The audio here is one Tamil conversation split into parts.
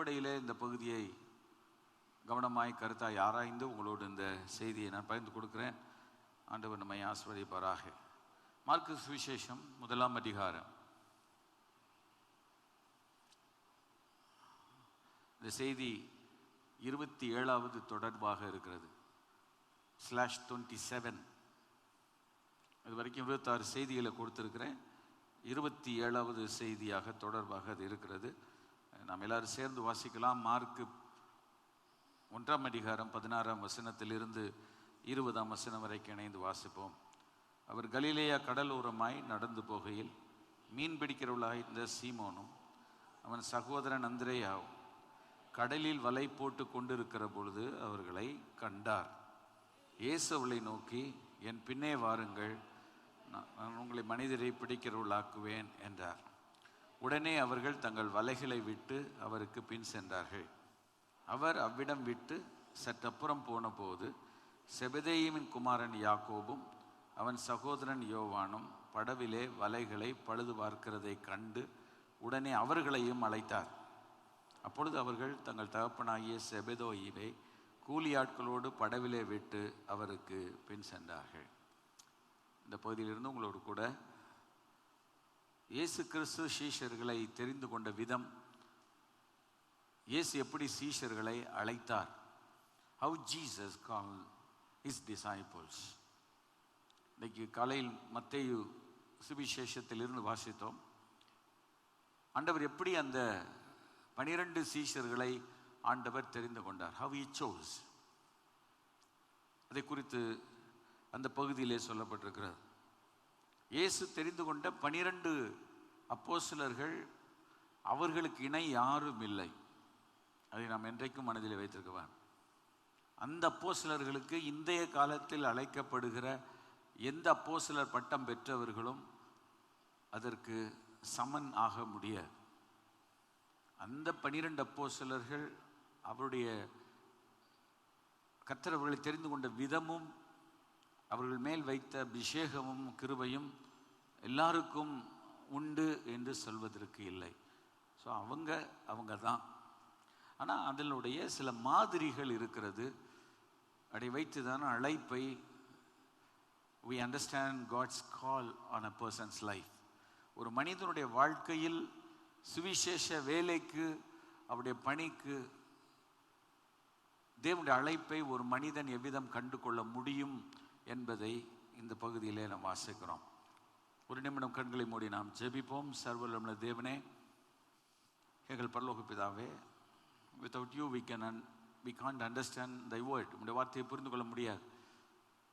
அடிப்படையில் இந்த பகுதியை கவனமாய் கருத்தாய் ஆராய்ந்து உங்களோடு இந்த செய்தியை நான் பகிர்ந்து கொடுக்கிறேன். ஆண்டவர் நம்மை ஆசீர்வதிப்பாராக. மார்க்கு சுவிசேஷம் 1ஆம் அதிகாரம். இந்த செய்தி 27வது தொடர்பாக இருக்கிறது. /27. இது வரைக்கும் 26 செய்திகளை கொடுத்துருக்கிறேன். 27வது செய்தியாக தொடர்பாக அது இருக்கிறது. நாம் எல்லாரும் சேர்ந்து வாசிக்கலாம். மார்க்கு 1ஆம் அதிகாரம் 16ஆம் வசனத்திலிருந்து 20ஆம் வசனம் வரைக்கும் இணைந்து வாசிப்போம். அவர் கலிலேயா கடலோரமாய் நடந்து போகையில் மீன் பிடிக்கிறவர்களாய் இந்த சீமோனும் அவன் சகோதரன் அந்திரேயாவும் கடலில் வலை போட்டு கொண்டிருக்கிற பொழுது அவர்களை கண்டார். இயேசு அவளை நோக்கி, என் பின்னே வாருங்கள், நான் உங்களை மனிதரை பிடிக்கிறவர்களாக்குவேன் என்றார். உடனே அவர்கள் தங்கள் வலைகளை விட்டு அவருக்கு பின் சென்றார்கள். அவர் அவ்விடம் விட்டு சற்றப்புறம் போன போது செபதேயுவின் குமாரன் யாக்கோபும் அவன் சகோதரன் யோவானும் படவிலே வலைகளை பழுது பார்க்கிறதை கண்டு உடனே அவர்களையும் அழைத்தார். அப்பொழுது அவர்கள் தங்கள் தகப்பனாகிய செபதேயுவை கூலியாட்களோடு படவிலே விட்டு அவருக்கு பின் சென்றார்கள். இந்த பகுதியிலிருந்து உங்களோடு கூட இயேசு கிறிஸ்து சீஷர்களை தெரிந்து கொண்ட விதம், இயேசு எப்படி சீஷர்களை அழைத்தார், how Jesus called his disciples. இன்னைக்கு காலையில் மத்தேயு சுவிசேஷத்திலிருந்து வாசித்தோம். ஆண்டவர் எப்படி அந்த 12 சீஷர்களை ஆண்டவர் தெரிந்து கொண்டார், how he chose. அதை குறித்து அந்த பகுதியிலே சொல்லப்பட்டிருக்கிறது. இயேசு தெரிந்து கொண்ட 12 அப்போஸ்தலர்கள், அவர்களுக்கு இணை யாரும் இல்லை. அதை நாம் என்றைக்கும் மனதில் வைத்திருக்கவேன். அந்த அப்போஸ்தலர்களுக்கு இன்றைய காலத்தில் அழைக்கப்படுகிற எந்த அப்போஸ்தலர் பட்டம் பெற்றவர்களும் அதற்கு சமன் ஆக முடியாது. அந்த 12 அப்போஸ்தலர்கள் அவருடைய கர்த்தர் அவர்களை தெரிந்து கொண்ட விதமும் அவர்கள் மேல் வைத்த அபிஷேகமும் கிருபையும் எல்லாருக்கும் உண்டு என்று சொல்வதற்கு இல்லை. ஸோ அவங்க தான். ஆனால் அதனுடைய சில மாதிரிகள் இருக்கிறது. அதை வைத்து தான் அழைப்பை we understand God's call on a person's life. ஒரு மனிதனுடைய வாழ்க்கையில் சுவிசேஷ வேலைக்கு, அவருடைய பணிக்கு, தேவனுடைய அழைப்பை ஒரு மனிதன் எவ்விதம் கண்டு கொள்ள முடியும் என்பதை இந்த பகுதியிலே நாம் வாசிக்கிறோம். ஒரு நிமிடம் கண்களை மூடி நாம் ஜெபிப்போம். சர்வவல்லமையுள்ள தேவனே, எங்கள் பரலோக பிதாவே, without you we can't understand thy word. உம்முடைய வார்த்தையை புரிந்து கொள்ள முடியாது.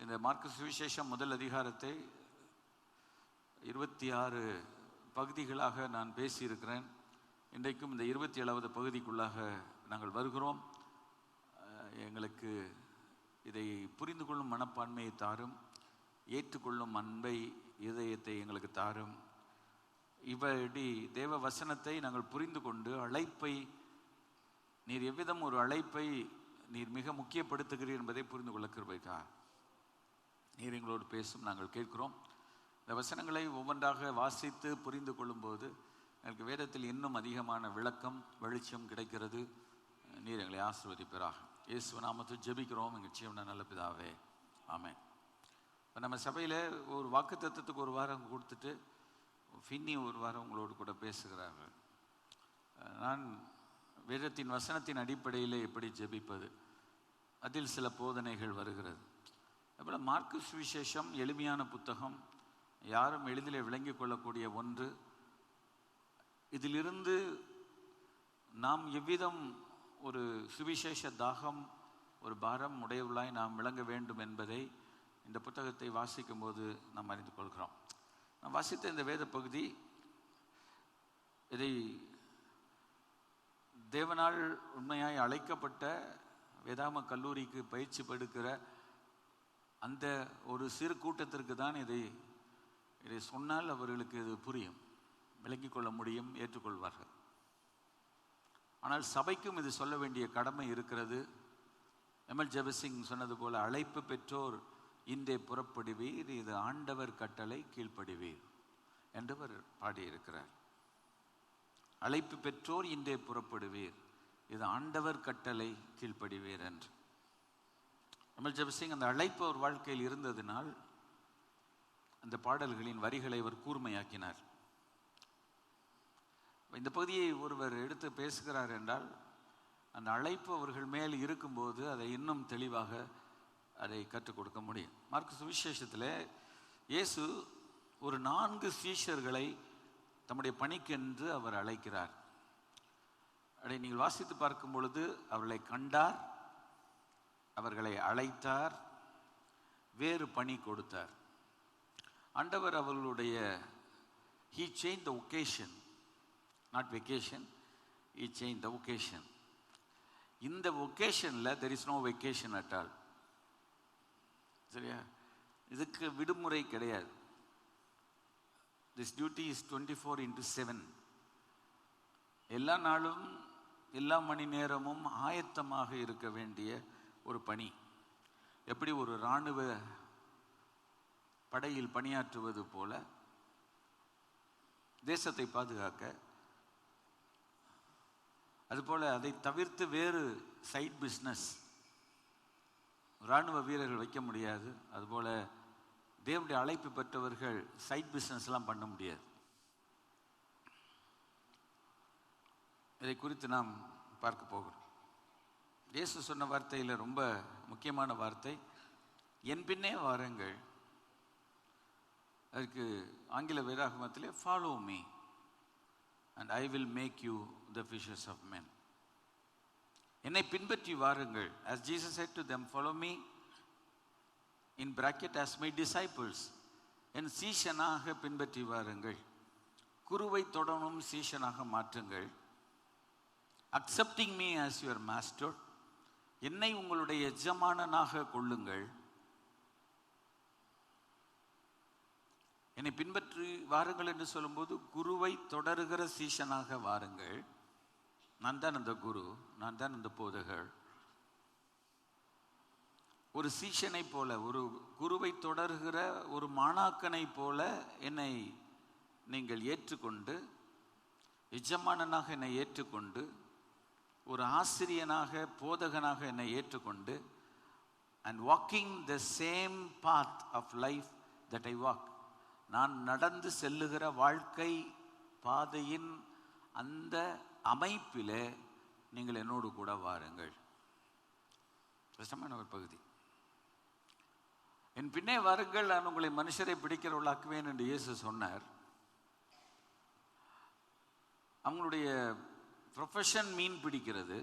இந்த மார்க்கு சுவிசேஷம் 1 அதிகாரத்தை 26 பகுதிகளாக நான் பேசியிருக்கிறேன். இன்றைக்கும் இந்த 27வது பகுதிக்குள்ளாக நாங்கள் வருகிறோம். எங்களுக்கு இதை புரிந்து கொள்ளும் மனப்பான்மையை தாரும், ஏற்றுக்கொள்ளும் அன்பை, இதயத்தை எங்களுக்கு தாரும். இப்படி தேவ வசனத்தை நாங்கள் புரிந்து கொண்டு அழைப்பை நீர் எவ்விதம் ஒரு அழைப்பை நீர் மிக முக்கியப்படுத்துகிறீர் என்பதை புரிந்து கொள்ள கிருபைக்கா நீர் எங்களோடு பேசும். நாங்கள் கேட்கிறோம். இந்த வசனங்களை ஒவ்வொன்றாக வாசித்து புரிந்து கொள்ளும்போது எனக்கு வேதத்தில் இன்னும் அதிகமான விளக்கம், வெளிச்சம் கிடைக்கிறது. நீர் எங்களை ஆசீர்வதிப்பீராக. இயேசு நாமத்தில் ஜெபிக்கிறோம் எங்கள் ஜீவன நல்ல பிதாவே, ஆமென். இப்போ நம்ம சபையில் ஒரு வாக்குத்தத்தத்துக்கு ஒரு வாரம் கொடுத்துட்டு ஃபின்னி ஒரு வாரம் உங்களோடு கூட பேசுகிறார்கள். நான் வேதத்தின் வசனத்தின் அடிப்படையில் எப்படி ஜெபிப்பது, அதில் சில போதனைகள் வருகிறது. அதுபோல் மார்க்கு சுவிசேஷம் எளிமையான புத்தகம், யாரும் எளிதில் விளங்கிக் கொள்ளக்கூடிய ஒன்று. இதிலிருந்து நாம் எவ்விதம் ஒரு சுவிசேஷ தாகம், ஒரு பாரம் உடையவளாய் நாம் விளங்க வேண்டும் என்பதை இந்த புத்தகத்தை வாசிக்கும் போது நாம் அறிந்து கொள்கிறோம். நான் வாசித்த இந்த வேத பகுதி, இதை தேவனால் உண்மையாய் அழைக்கப்பட்ட வேதாம கல்லூரிக்கு பயிற்சி படுக்கிற அந்த ஒரு சிறு கூட்டத்திற்கு தான் இதை சொன்னால் அவர்களுக்கு இது புரியும், விளங்கிக் கொள்ள முடியும், ஏற்றுக்கொள்வார்கள். ஆனால் சபைக்கும் இது சொல்ல வேண்டிய கடமை இருக்கிறது. எம்எல் ஜெபசிங் சொன்னது போல, அழைப்பு பெற்றோர் இன்றே புறப்படுவீர், இது ஆண்டவர் கட்டளை கீழ்ப்படுவீர் என்றவர் பாடியிருக்கிறார். அழைப்பு பெற்றோர் இன்றே புறப்படுவீர், இது ஆண்டவர் கட்டளை, கீழ்ப்படிவீர் என்று. எம்எல் ஜெபசிங் அந்த அழைப்பு அவர் வாழ்க்கையில் இருந்ததினால் அந்த பாடல்களின் வரிகளை அவர் கூர்மையாக்கினார். இந்த பகுதியை ஒருவர் எடுத்து பேசுகிறார் என்றால் அந்த அழைப்பு அவர்கள் மேல் இருக்கும்போது அதை இன்னும் தெளிவாக அதை கற்றுக் கொடுக்க முடியும். மார்க்கு சுவிசேஷத்தில் இயேசு ஒரு 4 சீஷர்களை தம்முடைய பணிக்கென்று அவர் அழைக்கிறார். அதை நீங்கள் வாசித்து பார்க்கும் பொழுது அவர்களை கண்டார், அவர்களை அழைத்தார், வேறு பணி கொடுத்தார். ஆண்டவர் அவர்களுடைய he changed the occasion, not vacation, he changed the occasion. இந்த occasionல there is no vacation at all. சரியா? இதுக்கு விடுமுறை கிடையாது. This duty is 24/7. எல்லா நாளும் எல்லா மணி நேரமும் ஆயத்தமாக இருக்க வேண்டிய ஒரு பணி. எப்படி ஒரு இராணுவ படையில் பணியாற்றுவது போல தேசத்தை பாதுகாக்க, அதுபோல அதை தவிர்த்து வேறு சைட் பிஸ்னஸ் இராணுவ வீரர்கள் வைக்க முடியாது. அதுபோல தேவனுடைய அழைப்பு பெற்றவர்கள் சைட் பிஸ்னஸ்லாம் பண்ண முடியாது. இதை குறித்து நாம் பார்க்க போகிறோம். இயேசு சொன்ன வார்த்தையில் ரொம்ப முக்கியமான வார்த்தை, என் பின்னே வாருங்கள். அதுக்கு ஆங்கில வேதாகமத்திலே follow me and I will make you the fishers of men. என்னை பின்பற்றி வாருங்கள். as Jesus said to them, follow me, in bracket as my disciples. என் சீஷனாக பின்பற்றி வாருங்கள். குருவை தொடரும் சீஷனாக மாற்றுங்கள். accepting me as your master, என்னை உங்களுடைய எஜமானனாக கொள்ளுங்கள். என்னை பின்பற்றி வாருங்கள் என்று சொல்லும்போது குருவை தொடருகிற சீஷனாக வாருங்கள். நான் தான் அந்த குரு, நான் தான் அந்த போதகர். ஒரு சீஷனை போல, ஒரு குருவை தொடர்கிற ஒரு மாணாக்கனை போல என்னை நீங்கள் ஏற்றுக்கொண்டு, எஜமானனாக என்னை ஏற்றுக்கொண்டு, ஒரு ஆசிரியனாக போதகனாக என்னை ஏற்றுக்கொண்டு, and walking the same path of life that I walk, நான் நடந்து செல்லுகிற வாழ்க்கை பாதையின் அந்த அமைப்பிலே நீங்கள் என்னோடு கூட வாருங்கள். கஷ்டமான ஒரு பகுதி. என் பின்னே வாருங்கள், நான் உங்களை மனுஷரை பிடிக்கிறவர்களாக்குவேன் என்று இயேசு சொன்னார். அவங்களுடைய ப்ரொஃபஷன் மீன் பிடிக்கிறது.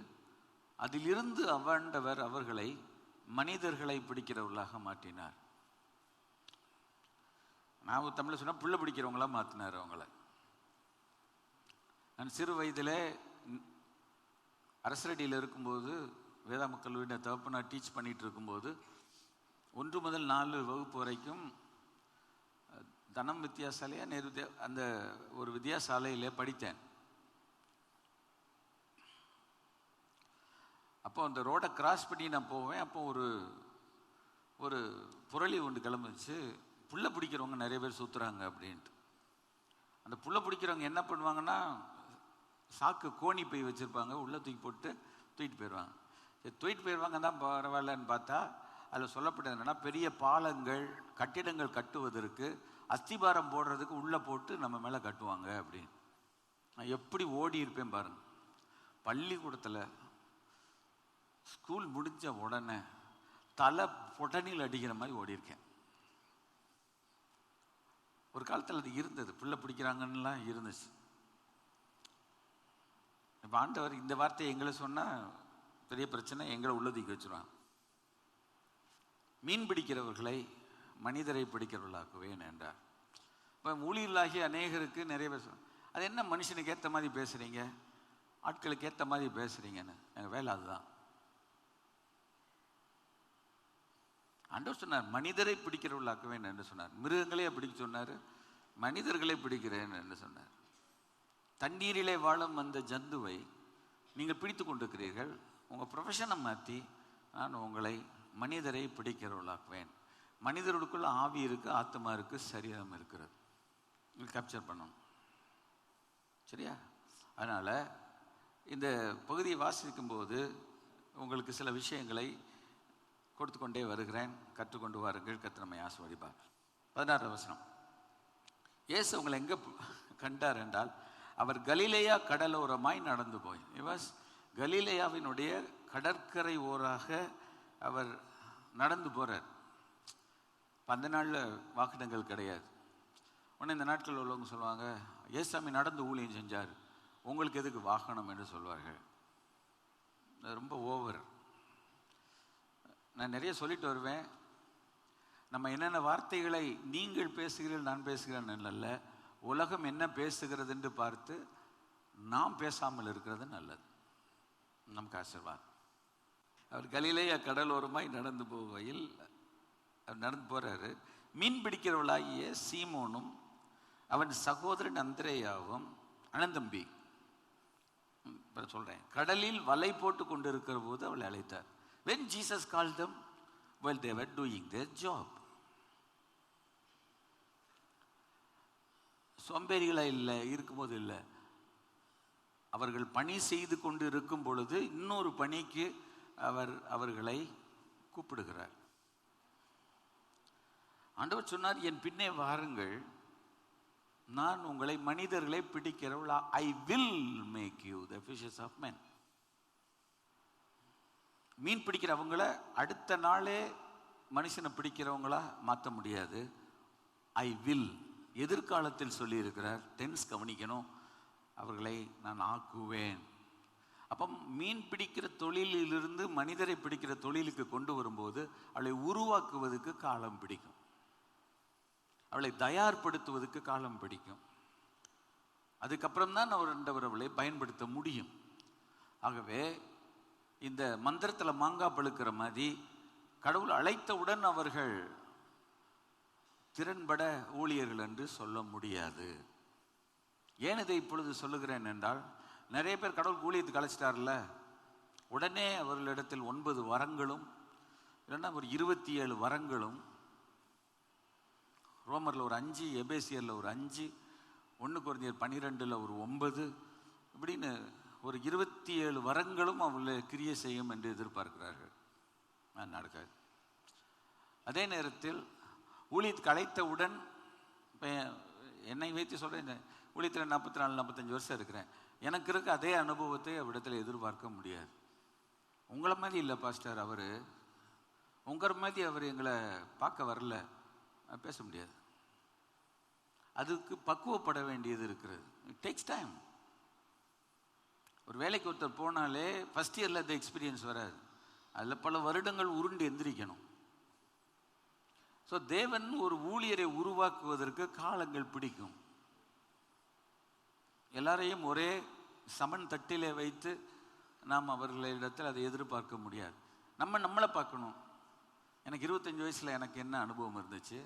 அதிலிருந்து ஆண்டவர் அவர்களை மனிதர்களை பிடிக்கிறவர்களாக மாற்றினார். நான் தமிழில் சொன்னால் புள்ள பிடிக்கிறவங்களா மாற்றினார் அவங்கள. நான் சிறு வயதில் அரசரடியில் இருக்கும்போது வேதாம கல்லூரியில் தகப்பனார் டீச் பண்ணிகிட்டு இருக்கும்போது 1 முதல் 4 வகுப்பு வரைக்கும் தனம் வித்தியாசாலையா நேரு அந்த ஒரு வித்தியாசாலையில் படித்தேன். அப்போ அந்த ரோடை கிராஸ் பண்ணி நான் போவேன். அப்போ ஒரு புரளி ஒன்று கிளம்பிச்சு, புள்ள பிடிக்கிறவங்க நிறைய பேர் சுற்றுறாங்க அப்படின்ட்டு. அந்த புள்ள பிடிக்கிறவங்க என்ன பண்ணுவாங்கன்னா, சாக்கு கோணி பை வச்சுருப்பாங்க, உள்ளே தூக்கிட்டு போயிடுவாங்க. தூக்கிட்டு போயிடுவாங்க தான் பரவாயில்லன்னு பார்த்தா அதில் சொல்லப்பட்டது என்னென்னா, பெரிய பாலங்கள் கட்டிடங்கள் கட்டுவதற்கு அஸ்திபாரம் போடுறதுக்கு உள்ளே போட்டு நம்ம மேலே கட்டுவாங்க அப்படின்னு. நான் எப்படி ஓடி இருப்பேன் பாருங்க. பள்ளிக்கூடத்தில் ஸ்கூல் முடிஞ்ச உடனே தலை பொட்டனியில் அடிக்கிற மாதிரி ஓடி இருக்கேன். ஒரு காலத்தில் அது இருந்தது, பிள்ளை பிடிக்கிறாங்கன்னுலாம் இருந்துச்சு. இப்போ ஆண்டவர் இந்த வார்த்தையை எங்களை சொன்னால் பெரிய பிரச்சனை, எங்களை உள்ளதுக்கு வச்சுருவாங்க. மீன் பிடிக்கிறவர்களை மனிதரை பிடிக்கிறவர்களாக்குவேன் என்றார். இப்போ ஊழியர்களாகிய அநேகருக்கு நிறைய பேர் சொல்லுவாங்க, அது என்ன மனுஷனுக்கு ஏற்ற மாதிரி பேசுகிறீங்க, ஆட்களுக்கு ஏற்ற மாதிரி பேசுகிறீங்கன்னு. எங்கள் வேலை அதுதான். ஆண்டவர் சொன்னார் மனிதரை பிடிக்கிறவர்களாக்குவேன் என்று சொன்னார். மிருகங்களே பிடிக்க சொன்னார், மனிதர்களை பிடிக்கிறேன் என்று சொன்னார். தண்ணீரிலே வாழும் அந்த ஜந்துவை நீங்கள் பிடித்து கொண்டிருக்கிறீர்கள். உங்கள் ப்ரொஃபஷனை மாற்றி நான் உங்களை மனிதரை பிடிக்கிறவர்களாக்குவேன். மனிதர்களுக்குள்ள ஆவி இருக்குது, ஆத்மா இருக்குது, சரீரம் இருக்கிறது. நீங்கள் கேப்சர் பண்ணணும். சரியா? அதனால் இந்த பகுதியை வாசிக்கும்போது உங்களுக்கு சில விஷயங்களை கொடுத்து கொண்டே வருகிறேன். கற்றுக்கொண்டு வாருங்கள். கர்த்தர் நம்மை ஆசீர்வதிப்பார். 16 வசனம். இயேசு உங்களை எங்கே கண்டார் என்றால், அவர் கலிலேயா கடலோரமாய் நடந்து போய், கலிலேயாவினுடைய கடற்கரை ஓராக அவர் நடந்து போகிறார். அந்த நாளில் வாகனங்கள் கிடையாது. உடனே இந்த நாட்களில் உள்ளவங்க சொல்லுவாங்க, ஏசாமி நடந்து ஊழியம் செஞ்சார், உங்களுக்கு எதுக்கு வாகனம் என்று சொல்வார்கள். அது ரொம்ப ஓவர். நான் நிறைய சொல்லிட்டு வருவேன். நம்ம என்னென்ன வார்த்தைகளை நீங்கள் பேசுகிறீர்கள் நான் பேசுகிறேன் நல்ல, உலகம் என்ன பேசுகிறது என்று பார்த்து நாம் பேசாமல் இருக்கிறது நல்லது. நமக்கு ஆசீர்வாதம். அவர் கலிலேயா கடலோரமாய் நடந்து போகையில் அவர் நடந்து போறாரு. மீன் பிடிக்கிறவளாகிய சீமோனும் அவன் சகோதரன் அந்திரேயாவும் அனந்தம்பி சொல்றேன் கடலில் வலை போட்டு கொண்டு இருக்கிற போது அவளை அழைத்தார். When Jesus called them while they were doing their job. சோம்பேறிகளா இல்லை, இருக்கும்போது இல்லை, அவர்கள் பணி செய்து கொண்டு இருக்கும் பொழுது இன்னொரு பணிக்கு அவர்களை கூப்பிடுகிறார். ஆண்டவர் சொன்னார், என் பின்னே வாருங்கள், நான் உங்களை மனிதர்களை பிடிக்கிறவளா, I will make you the fishers of men. மீன் பிடிக்கிறவங்கள அடுத்த நாளே மனுஷனை பிடிக்கிறவங்களா மாற்ற முடியாது. ஐ வில் எதிர்காலத்தில் சொல்லி இருக்கிறார். டென்ஸ் கவனிக்கணும். அவர்களை நான் ஆக்குவேன். அப்போ மீன் பிடிக்கிற தொழிலிலிருந்து மனிதரை பிடிக்கிற தொழிலுக்கு கொண்டு வரும்போது அவளை உருவாக்குவதற்கு காலம் பிடிக்கும், அவளை தயார்படுத்துவதற்கு காலம் பிடிக்கும். அதுக்கப்புறம் தான் அவளை பயன்படுத்த முடியும். ஆகவே இந்த மந்திரத்தில் மாங்காய் பழுக்கிற மாதிரி கடவுள் அழைத்தவுடன் அவர்கள் திறன்பட ஊழியர்கள் என்று சொல்ல முடியாது. ஏன் இதை இப்பொழுது சொல்லுகிறேன் என்றால், நிறைய பேர் கடவுள் ஊழியத்துக்கு அழைச்சிட்டார்ல, உடனே அவர்களிடத்தில் 9 வரங்களும் இல்லைன்னா ஒரு 27 வரங்களும், ரோமரில் ஒரு 5, எபேசியரில் ஒரு 5, 1 கொரிந்தியர் 12 ஒரு 9, இப்படின்னு ஒரு 27 வரங்களும் அவளை கிரியை செய்யும் என்று எதிர்பார்க்கிறார்கள். நடக்காது. அதே நேரத்தில் ஊழியத்துக்கு அழைத்தவுடன், இப்போ என்னை வைத்து சொல்கிறேன், ஊழியத்தில் 44-45 வருஷம் இருக்கிறேன், எனக்கு இருக்க அதே அனுபவத்தை அவ்விடத்தில் எதிர்பார்க்க முடியாது. உங்களை மாதிரி இல்லை பாஸ்டர், அவர் உங்கள் மாதிரி அவர் எங்களை பார்க்க வரல, பேச முடியாது. அதுக்கு பக்குவப்பட வேண்டியது இருக்கிறது. It takes time. ஒரு வேலைக்கு ஒருத்தர் போனாலே ஃபஸ்ட் இயரில் அந்த எக்ஸ்பீரியன்ஸ் வராது, அதில் பல வருடங்கள் உருண்டு எந்திரிக்கணும். ஸோ தேவன் ஒரு ஊழியரை உருவாக்குவதற்கு காலங்கள் பிடிக்கும். எல்லாரையும் ஒரே சமன் தட்டிலே வைத்து நாம் அவர்களிடத்தில் அதை எதிர்பார்க்க முடியாது. நம்மளை பார்க்கணும். எனக்கு 25 வயசில் எனக்கு என்ன அனுபவம் இருந்துச்சு,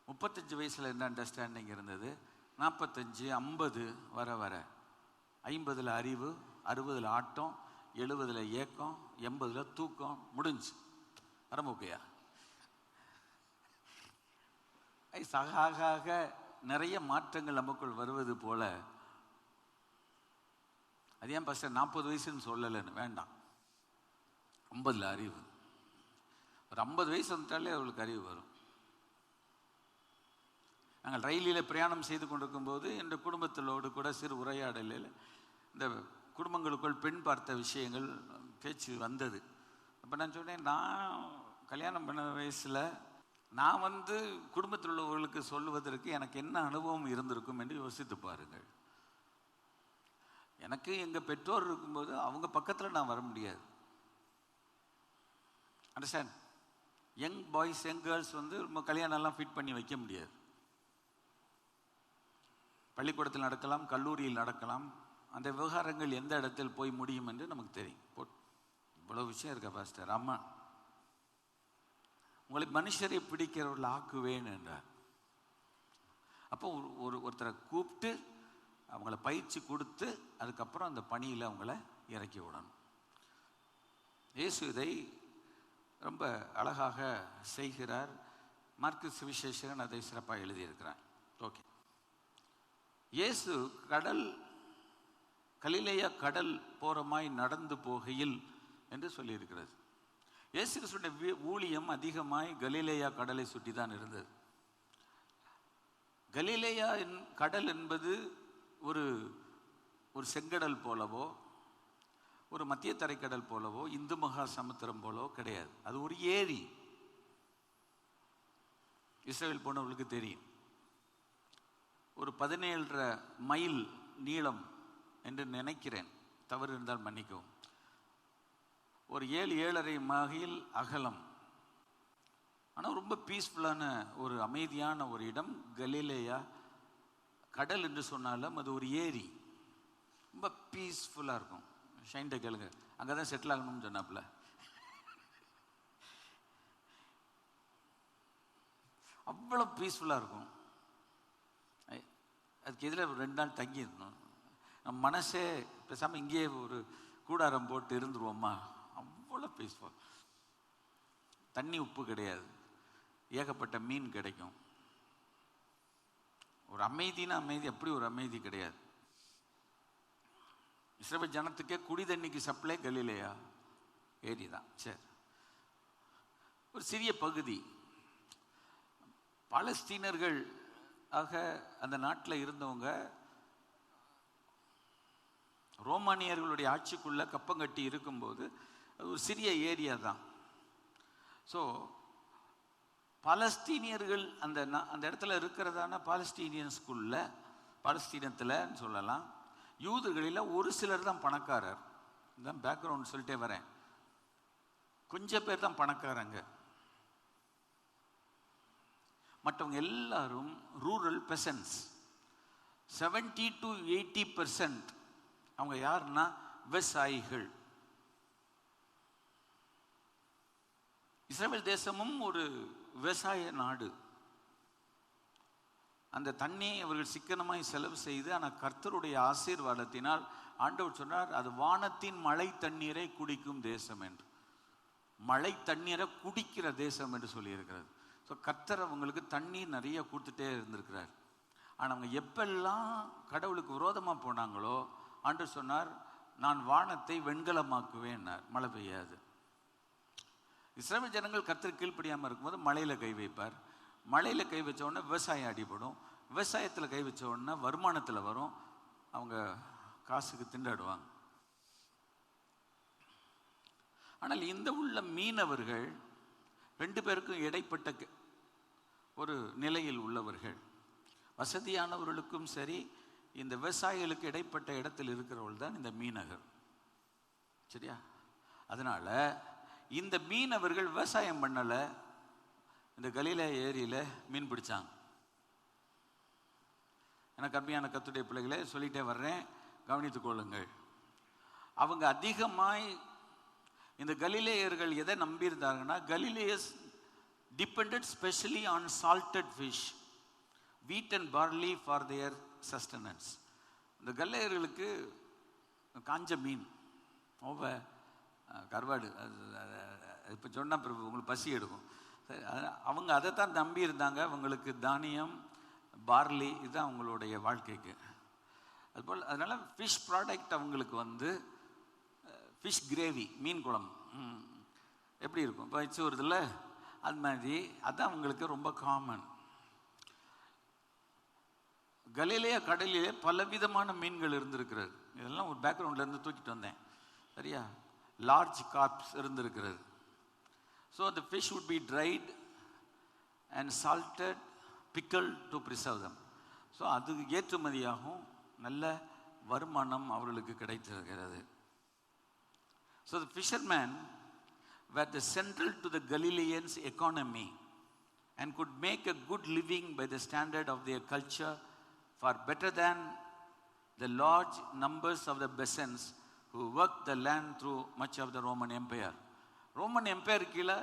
35 வயசில் என்ன அண்டர்ஸ்டாண்டிங் இருந்தது, 45, 50 வர வர 50 அறிவு, 60 ஆட்டம், 70 ஏக்கம், 80 தூக்கம், முடிஞ்சு ஆரம்பிக்கையா. சகாக நிறைய மாற்றங்கள் நமக்குள் வருவது போல. அது ஏன் பாஸ்டர் 40 வயசுன்னு சொல்லலைன்னு, வேண்டாம், 50 அறிவு. ஒரு 50 வயசு வந்துட்டாலே அவளுக்கு அறிவு வரும். நாங்கள் ரயிலில் பிரயாணம் செய்து கொண்டிருக்கும் போது என்ற குடும்பத்திலோடு கூட சிறு உரையாடலில் இந்த குடும்பங்களுக்குள் பெண் பார்த்த விஷயங்கள் பேச்சு வந்தது. அப்போ நான் சொன்னேன், நான் கல்யாணம் பண்ண வயசில் நான் குடும்பத்தில் உள்ளவர்களுக்கு சொல்லுவதற்கு எனக்கு என்ன அனுபவம் இருந்திருக்கும் என்று யோசித்து பாருங்கள். எனக்கு எங்கள் பெற்றோர் இருக்கும்போது அவங்க பக்கத்தில் நான் வர முடியாது. Understand? Young boys, young girls ரொம்ப கல்யாணம்லாம் ஃபிட் பண்ணி வைக்க முடியாது. பள்ளிக்கூடத்தில் நடக்கலாம், கல்லூரியில் நடக்கலாம். அந்த விவகாரங்கள் எந்த இடத்தில் போய் முடியும் என்று நமக்கு தெரியும். இவ்வளோ விஷயம் இருக்கா பாஸ்டர்? அம்மா, உங்களை மனுஷரை பிடிக்கிறவர்கள் ஆக்குவேன் என்றார். அப்போ ஒருத்தரை கூப்பிட்டு அவங்கள பயிற்சி கொடுத்து அதுக்கப்புறம் அந்த பணியில் அவங்கள இறக்கி விடணும். இயேசு இதை ரொம்ப அழகாக செய்கிறார். மார்க்கு சுவிசேஷகன் அதை சிறப்பாக எழுதியிருக்கிறார். ஓகே, இயேசு கலிலேயா கடல் போரமாய் நடந்து போகையில் என்று சொல்லியிருக்கிறது. இயேசு கிறிஸ்துவினுடைய ஊழியம் அதிகமாய் கலிலேயா கடலை சுற்றி தான் இருந்தது. கலிலேயா கடல் என்பது ஒரு ஒரு செங்கடல் போலவோ ஒரு மத்திய தரைக்கடல் போலவோ இந்து மகா சமுத்திரம் போலவோ கிடையாது. அது ஒரு ஏரி. இஸ்ரேல் போனவர்களுக்கு தெரியும். ஒரு 17.5 மைல் நீளம் என்று நினைக்கிறேன், தவறு இருந்தால் மன்னிக்கவும். ஒரு 7-7.5 மைல் அகலம். ஆனால் ரொம்ப பீஸ்ஃபுல்லான ஒரு அமைதியான ஒரு இடம் கலிலேயா. கடல் என்று சொன்னாலும் அது ஒரு ஏரி, ரொம்ப பீஸ்ஃபுல்லாக இருக்கும். ஷைன்ட்ட கேளுங்க, அங்கே தான் செட்டில் ஆகணும்னு சொன்னாப்புல. அவ்வளோ பீஸ்ஃபுல்லாக இருக்கும். அதுக்கு எதில் 2 நாள் தங்கிடணும். நம்ம மனசே பேசாமல் இங்கேயே ஒரு கூடாரம் போட்டு இருந்துருவோம்மா, அவ்வளோ பீஸ்ஃபுல். தண்ணி உப்பு கிடையாது, ஏகப்பட்ட மீன் கிடைக்கும். ஒரு அமைதினா அமைதி, அப்படி ஒரு அமைதி கிடையாது. இஸ்ரவேல் ஜனத்துக்கே குடி தண்ணிக்கு சப்ளை கலிலேயா ஏரி தான். சரி, ஒரு சிறிய பகுதி. பாலஸ்தீனர்கள் ஆக அந்த நாட்டில் இருந்தவங்க ரோமானியர்களுடைய ஆட்சிக்குள்ள கப்பங்கட்டி இருக்கும்போது அது ஒரு சிறிய ஏரியா தான். ஸோ பாலஸ்தீனியர்கள் அந்த இடத்துல இருக்கிறதான பாலஸ்தீனியன்ஸ்குள்ள, பாலஸ்தீனத்தில் சொல்லலாம், யூதர்களில் ஒரு சிலர் தான் பணக்காரர். இதான் பேக்ரவுண்ட் சொல்லிட்டே வரேன். கொஞ்சம் பேர் தான் பணக்காரங்க. மற்றவங்க எல்லாரும் ரூரல் பெசன்ட்ஸ். 70 to 80% அவங்க யாருன்னா விவசாயிகள். இஸ்ரவேல் தேசமும் ஒரு விவசாய நாடு. அந்த தண்ணியை அவர்கள் சிக்கனமாய் செலவு செய்து, ஆனால் கர்த்தருடைய ஆசீர்வாதத்தினால் ஆண்டவர் சொன்னார், அது வானத்தின் மழை தண்ணீரை குடிக்கும் தேசம் என்று. மழை தண்ணீரை குடிக்கிற தேசம் என்று சொல்லியிருக்கிறது. ஸோ கர்த்தர் அவங்களுக்கு தண்ணீர் நிறைய கொடுத்துட்டே இருந்திருக்கிறார். ஆனால் அவங்க எப்பெல்லாம் கடவுளுக்கு விரோதமாக போனாங்களோ ஆண்டவர் சொன்னார், நான் வானத்தை வெண்கலமாக்குவேன்னார், மழை பெய்யாது. இஸ்ரவேல் ஜனங்கள் கர்த்தர் கீழ்ப்படியாமல் இருக்கும்போது மழையில் கை வைப்பார். மழையில் கை வச்ச உடனே விவசாயம் அடிபடும். விவசாயத்தில் கை வச்ச உடனே வருமானத்தில் வரும். அவங்க காசுக்கு திண்டாடுவாங்க. ஆனால் இந்த உள்ள மீனவர்கள் 2 பேருக்கும் இடைப்பட்ட ஒரு நிலையில் உள்ளவர்கள். வசதியானவர்களுக்கும் சரி, இந்த விவசாயிகளுக்கு இடைப்பட்ட இடத்தில் இருக்கிறவர்கள் தான் இந்த மீனவர். சரியா? அதனால இந்த மீனவர்கள் விவசாயம் பண்ணலை, இந்த கலிலேயா ஏரியில் மீன் பிடிச்சாங்க. எனக்கு அருமையான கர்த்தருடைய பிள்ளைகளே, சொல்லிட்டே வர்றேன், கவனித்துக் கொள்ளுங்கள். அவங்க அதிகமாய் இந்த கலிலேயர்கள் எதை நம்பியிருந்தாங்கன்னா, Galileans depended specially on salted fish, wheat and barley for their sustenance. இந்த கலிலேயர்களுக்கு காஞ்ச மீன், கருவாடு, இப்போ சொன்னால் பிறகு உங்களுக்கு பசி எடுக்கும். அவங்க அதை தான் நம்பி இருந்தாங்க. அவங்களுக்கு தானியம், பார்லி, இதுதான் அவங்களுடைய வாழ்க்கைக்கு. அதுபோல் அதனால் ஃபிஷ் ப்ராடக்ட் அவங்களுக்கு ஃபிஷ் கிரேவி, மீன் குழம்பு எப்படி இருக்கும் இப்போ வச்சு வருதில்ல, அது மாதிரி அதுதான் அவங்களுக்கு ரொம்ப காமன். கலிலேயா கடலிலே பலவிதமான மீன்கள் இருந்திருக்கிறது. இதெல்லாம் ஒரு பேக்ரவுண்ட்லேருந்து தூக்கிட்டு வந்தேன். சரியா? லார்ஜ் கார்ப்ஸ் இருந்திருக்கிறது. So the fish would be dried and salted, pickled to preserve them. So அது ஏற்றுமதியாகும், நல்ல வருமானம் அவர்களுக்கு கிடைத்திருக்கிறது. So the fishermen were the central to the Galileans' economy and could make a good living by the standard of their culture, far better than the large numbers of the peasants who worked the land through much of the Roman Empire. Roman empire கீழே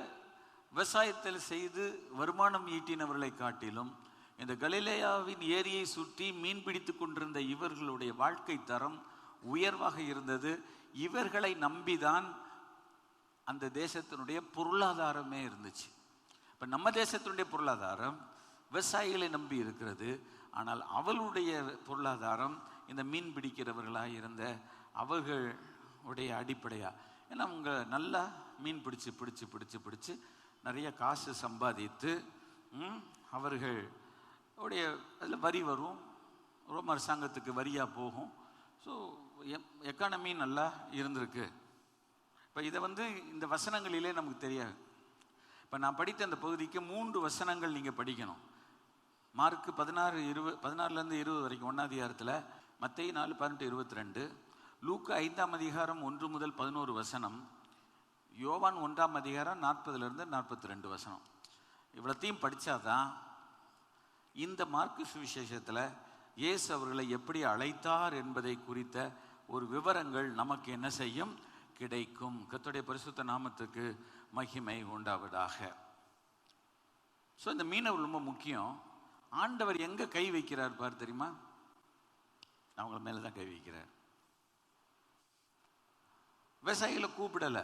விவசாயத்தில் செய்து வருமானம் ஈட்டினவர்களை காட்டிலும் இந்த கலிலேயாவின் ஏரியை சுற்றி மீன் பிடித்து கொண்டிருந்த இவர்களுடைய வாழ்க்கை தரம் உயர்வாக இருந்தது. இவர்களை நம்பிதான் அந்த தேசத்தினுடைய பொருளாதாரமே இருந்துச்சு. இப்போ நம்ம தேசத்தினுடைய பொருளாதாரம் விவசாயிகளை நம்பி இருக்கிறது. ஆனால் அவளுடைய பொருளாதாரம் இந்த மீன் பிடிக்கிறவர்களாக இருந்த அவர்களுடைய அடிப்படையாக. ஏன்னா அவங்க நல்லா மீன் பிடிச்சு நிறைய காசு சம்பாதித்து அவர்கள் உடைய அதில் வரி வரும், ரோம அரசாங்கத்துக்கு வரியாக போகும். ஸோ எக்கானமி நல்லா இருந்திருக்கு. இப்போ இதை இந்த வசனங்களிலே நமக்கு தெரியாது. இப்போ நான் படித்த அந்த பகுதிக்கு 3 வசனங்கள் நீங்கள் படிக்கணும். மார்க்கு 16 20 வரைக்கும் 1ஆம் அதிகாரத்தில், மத்தேயு 4 18 22, லூக்கா 5ஆம் அதிகாரம் 1 முதல் 11 வசனம், யோவான் 1ஆம் அதிகாரம் 40 42 வசனம். இவ்வளத்தையும் படித்தாதான் இந்த மார்க்கு சுவிசேஷத்தில் இயேசு அவர்களை எப்படி அழைத்தார் என்பதை குறித்த ஒரு விவரங்கள் நமக்கு என்ன செய்யும், கிடைக்கும். கர்த்தருடைய பரிசுத்த நாமத்துக்கு மகிமை உண்டாவதாக. ஸோ இந்த மீனவர் ரொம்ப முக்கியம். ஆண்டவர் எங்க கை வைக்கிறார் பார் தெரியுமா? அவங்கள மேல தான் கை வைக்கிறார். விவசாயிகளை கூப்பிடல,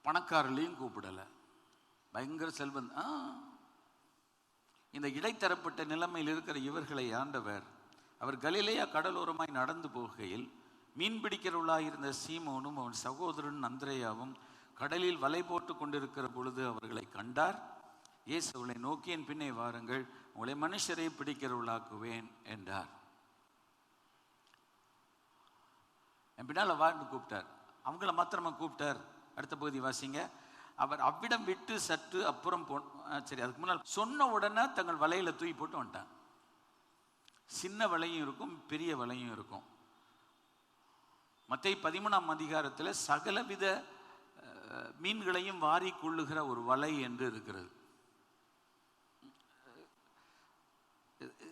பணக்காரர்களையும் கூப்பிடல, பயங்கர செல்வம். இந்த இடைத்தரப்பட்ட நிலைமையில் இருக்கிற இவர்களை ஆண்டவர், அவர் கலிலேயா கடலோரமாய் நடந்து போகையில் மீன் பிடிக்கிறவர்களாக இருந்த சீமோனும் அவன் சகோதரன் அந்திரேயாவும் கடலில் வலை போட்டு கொண்டிருக்கிற பொழுது அவர்களை கண்டார். இயேசு அவர்களை நோக்கி, என் பின்னே வாருங்கள், உங்களை மனுஷரை பிடிக்கிறவர்களாக்குவேன் என்றார். என் பின்னால் வார்ந்து கூப்பிட்டார். அவங்கள மாத்திரமா கூப்பிட்டார். அடுத்த பகுதி வாசிங்க. அவர் அவ்விடம் விட்டு சற்று அப்புறம் சரி, அதுக்கு முன்னால் சொன்ன உடனே தங்கள் வலையில தூக்கி போட்டு வந்துட்டான். சின்ன வலையும் இருக்கும், பெரிய வலையும் இருக்கும். மத்தேயு 13ஆம் அதிகாரத்தில் சகலவித மீன்களையும் வாரி கொள்ளுகிற ஒரு வலை என்று இருக்கிறது.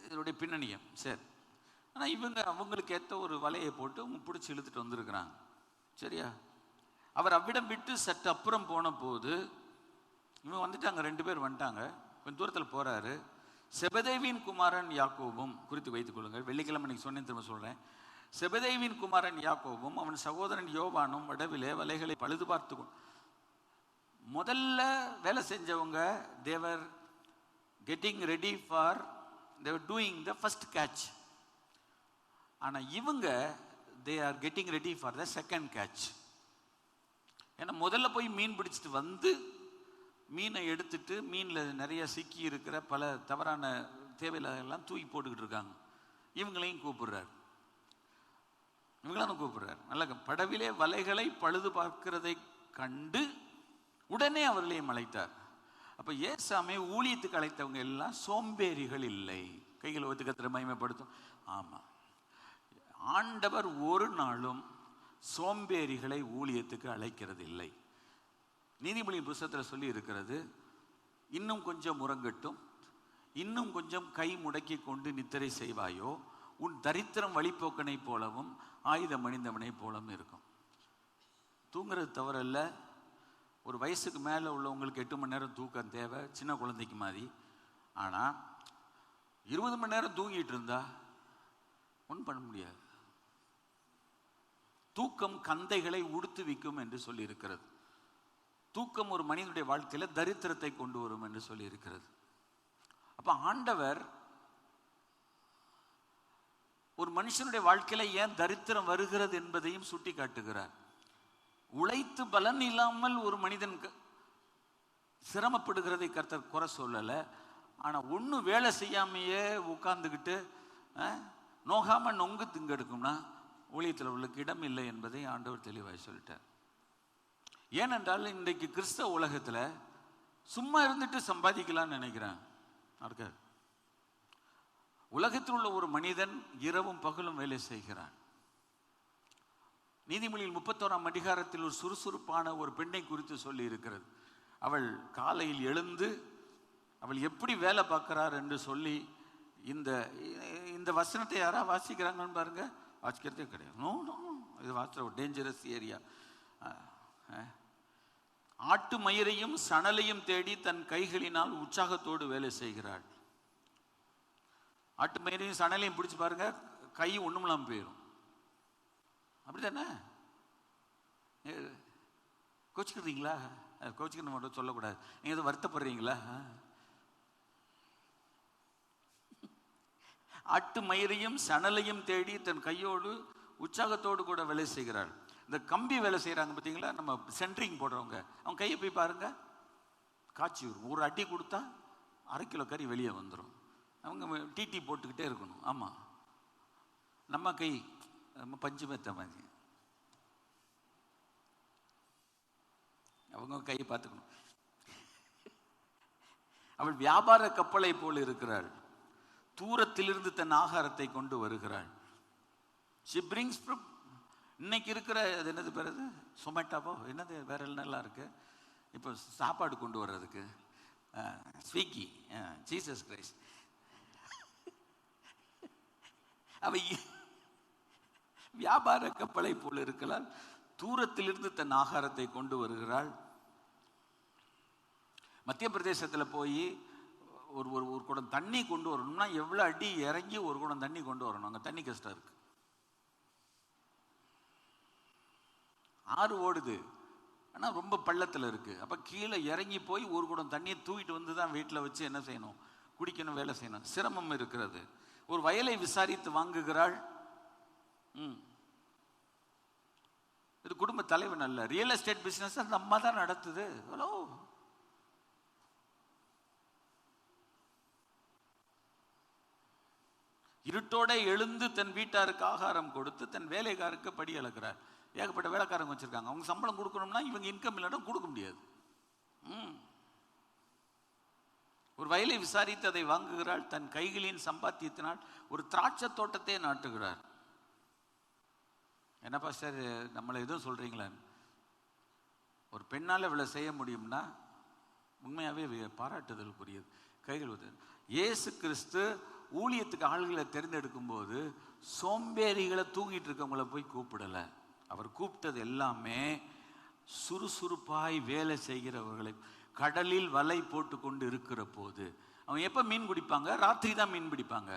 இதனுடைய பின்னணியம் சரி. ஆனால் இவங்க அவங்களுக்கு ஏற்ற ஒரு வலையை போட்டு பிடிச்சி இழுத்துட்டு வந்திருக்கிறாங்க. சரியா? அவர் அவ்விடம் விட்டு சற்று அப்புறம் போன போது இவங்க வந்துட்டாங்க, 2 பேர் வந்துட்டாங்க. கொஞ்சம் தூரத்தில் போறாரு. செபதேவின் குமாரன் யாக்கோபும், குறித்து வைத்துக் கொள்ளுங்கள், வெள்ளிக்கிழமை இன்னைக்கு சொன்னேன், திரும்ப சொல்றேன். செபதேவின் குமாரன் யாக்கோபும் அவன் சகோதரன் யோவானும் வடவிலே வலைகளை பழுது பார்த்து முதல்ல வேலை செஞ்சவங்க they were getting ready for, they were doing the first catch. ஆனா இவங்க they are getting ready for the second catch. ஏன்னா முதல்ல போய் மீன் பிடிச்சிட்டு வந்து மீனை எடுத்துட்டு மீனில் நிறைய சிக்கி இருக்கிற பல தவறான தேவையில்லாம் தூக்கி போட்டுக்கிட்டு இருக்காங்க. இவங்களையும் கூப்பிடுறாரு, இவங்களாம் கூப்பிடுறாரு. நல்ல படவிலே வலைகளை பழுது பார்க்கிறதை கண்டு உடனே அவர்களையும் அழைத்தார். அப்ப ஏசாமி ஊழியத்துக்கு அழைத்தவங்க எல்லாம் சோம்பேறிகள் இல்லை. கைகளை ஒத்து கத்திர மகிமைப்படுத்தும். ஆமா, ஆண்டவர் ஒரு நாளும் சோம்பேறிகளை ஊழியத்துக்கு அழைக்கிறது இல்லை. நீதிமொழி புத்தகத்தில் சொல்லி இருக்கிறது, இன்னும் கொஞ்சம் உறங்கட்டும், இன்னும் கொஞ்சம் கை முடக்கி கொண்டு நித்திரை செய்வாயோ, உன் தரித்திரம் வழிபோக்கனை போலவும் ஆயுதம் அணிந்தவனை போலவும் இருக்கும். தூங்குறது தவறல்ல. ஒரு வயசுக்கு மேலே உள்ளவங்களுக்கு 8 மணி நேரம் தூக்கம் தேவை, சின்ன குழந்தைக்கு மாதிரி. ஆனால் 20 மணி நேரம் தூங்கிட்டு இருந்தா ஒன்றும் பண்ண முடியாது. தூக்கம் கந்தைகளை உடுத்து வைக்கும் என்று சொல்லி இருக்கிறது. தூக்கம் ஒரு மனிதனுடைய வாழ்க்கையில தரித்திரத்தை கொண்டு வரும் என்று சொல்லி இருக்கிறது. அப்ப ஆண்டவர் ஒரு மனுஷனுடைய வாழ்க்கையில ஏன் தரித்திரம் வருகிறது என்பதையும் சுட்டி காட்டுகிறார். உழைத்து பலன் இல்லாமல் ஒரு மனிதன் சிரமப்படுகிறதை கர்த்தர் குறை சொல்லல. ஆனா ஒண்ணு வேலை செய்யாமையே உட்கார்ந்துக்கிட்டு நோகாம நொங்கு திங்கெடுக்கும்னா ஊழியத்தில் உள்ளக்கு இடம் இல்லை என்பதை ஆண்டவர் தெளிவாய் சொல்லிட்டார். ஏனென்றால் இன்றைக்கு கிறிஸ்தவ உலகத்துல சும்மா இருந்துட்டு சம்பாதிக்கலாம்னு நினைக்கிறான். உலகத்தில் உள்ள ஒரு மனிதன் இரவும் பகலும் வேலை செய்கிறான். நீதிமொழியில் 31ஆம் அதிகாரத்தில் ஒரு சுறுசுறுப்பான ஒரு பெண்ணை குறித்து சொல்லி இருக்கிறது. அவள் காலையில் எழுந்து அவள் எப்படி வேலை பார்க்கிறார் என்று சொல்லி இந்த வசனத்தை யாரா வாசிக்கிறாங்கன்னு பாருங்க. வாசிக்கிறதே கிடையாது. நோ நோ, இது வாசிக்கிற ஒரு டேஞ்சரஸ் ஏரியா. ஆட்டு மயிரையும் சணலையும் தேடி தன் கைகளினால் உற்சாகத்தோடு வேலை செய்கிறாள். ஆட்டு மயிரையும் சணலையும் பிடிச்சு பாருங்க, கை ஒண்ணுமில்லாம போயிடும். அப்படித்தானே? கோச்சிக்கிறீங்களா? கோச்சிக்கிற மட்டும் சொல்லக்கூடாது. நீங்க எதுவும் வருத்தப்படுறீங்களா? அட்டு மயிரையும் சணலையும் தேடி தன் கையோடு உற்சாகத்தோடு கூட வேலை செய்கிறாள். இந்த கம்பி வேலை செய்கிறாங்க பார்த்தீங்களா, நம்ம சென்ட்ரிங் போடுறவங்க, அவங்க கையை போய் பாருங்க, காய்ச்சி வரும். ஒரு அடி கொடுத்தா 1/2 கிலோ கறி வெளியே வந்துடும். அவங்க டீ போட்டுக்கிட்டே இருக்கணும். ஆமாம், நம்ம கை நம்ம பஞ்சு மெத்த மாதிரி, அவங்க கையை பார்த்துக்கணும். அவள் வியாபார கப்பலை போல் இருக்கிறாள், தூரத்திலிருந்து தன் ஆகாரத்தை கொண்டு வருகிறாள். she brings from, இன்னைக்கு இருக்கிற அது என்னது பேர், அது சொமேட்டோவோ என்னது வேற நல்லா இருக்கு இப்போ சாப்பாடு கொண்டு வர்றதுக்கு, ஸ்விக்கி, ஜீசஸ் கிரைஸ்ட். அவ வியாபார கப்பலை போல இருக்கலாம், தூரத்திலிருந்து தன் ஆகாரத்தை கொண்டு வருகிறாள். மத்திய பிரதேசத்தில் போய் ஒரு ஒரு குடம் தண்ணி கொண்டு வரணும்னா எவ்வளோ அடி இறங்கி ஒரு குடம் தண்ணி கொண்டு வரணும். அங்கே தண்ணி கஷ்டம் இருக்கு. ஆறு ஓடுது, ஆனால் ரொம்ப பள்ளத்தில் இருக்கு. அப்போ கீழே இறங்கி போய் ஒரு குடம் தண்ணியை தூக்கிட்டு வந்து தான் வீட்டில் வச்சு என்ன செய்யணும், குடிக்கணும், வேலை செய்யணும். சிரமம் இருக்கிறது. ஒரு வயலை விசாரித்து வாங்குகிறாள். இது குடும்ப தலைவன் அல்ல, ரியல் எஸ்டேட் பிசினஸ் அந்த அம்மா தான் நடத்துது. ஹலோ, இருட்டோட எழுந்து தன் வீட்டாருக்கு ஆகாரம் கொடுத்து தன் வேலைக்காருக்கு படி அளக்கிறார். ஏகப்பட்ட வேலைக்காரங்க வச்சிருக்காங்க, அவங்க சம்பளம் கொடுக்கணும்னா இவங்க இன்கம் இல்லைன்னா கொடுக்க முடியாது. ஒரு வயலை விசாரித்து அதை வாங்குகிறாள். தன் கைகளின் சம்பாத்தியத்தினால் ஒரு திராட்சை தோட்டத்தை நாட்டுகிறார். என்னப்பா சார் நம்மளை எதுவும் சொல்றீங்களா? ஒரு பெண்ணால் இவ்வளவு செய்ய முடியும்னா உண்மையாவே பாராட்டுதலுக்குரியது. கைகள் இயேசு கிறிஸ்து ஊழியத்துக்கு ஆளுகளை தேர்ந்தெடுக்கும் போது சோம்பேறிகளை தூங்கிட்டு இருக்கவங்கள போய் கூப்பிடல. அவர் கூப்பிட்டது எல்லாமே சுறுசுறுப்பாய் வேலை செய்கிறவர்களை. கடலில் வலை போட்டு கொண்டு இருக்கிற போது அவங்க எப்ப மீன் பிடிப்பாங்க? ராத்திரி தான் மீன் பிடிப்பாங்க.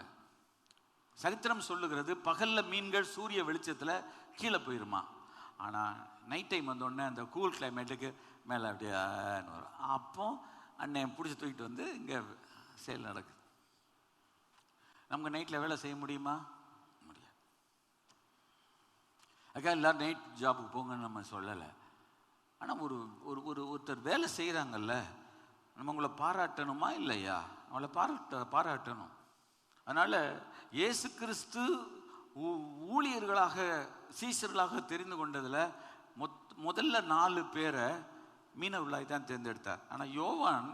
சரித்திரம் சொல்லுகிறது, பகல்ல மீன்கள் சூரிய வெளிச்சத்துல கீழே போயிருமா. ஆனா நைட் டைம் வந்தோடனே அந்த கூல் கிளைமேட்டுக்கு மேலே அப்படியே வரும். அப்போ அண்ணன் பிடிச்சி தூக்கிட்டு வந்து இங்கே சேல் நடக்குது. நமக்கு நைட்டில் வேலை செய்ய முடியுமா? முடியாது. அதுக்காக எல்லாரும் நைட் ஜாபுக்கு போங்கன்னு நம்ம சொல்லலை. ஆனால் ஒருத்தர் வேலை செய்கிறாங்கல்ல, நம்ம உங்களை பாராட்டணுமா இல்லையா? அவங்கள பாராட்டணும். அதனால் இயேசு கிறிஸ்து ஊழியர்களாக சீஷர்களாக தெரிந்து கொண்டதில் முதல்ல 4 பேரை மீனவர்களாய் தான் தேர்ந்தெடுத்தார். ஆனால் யோவான்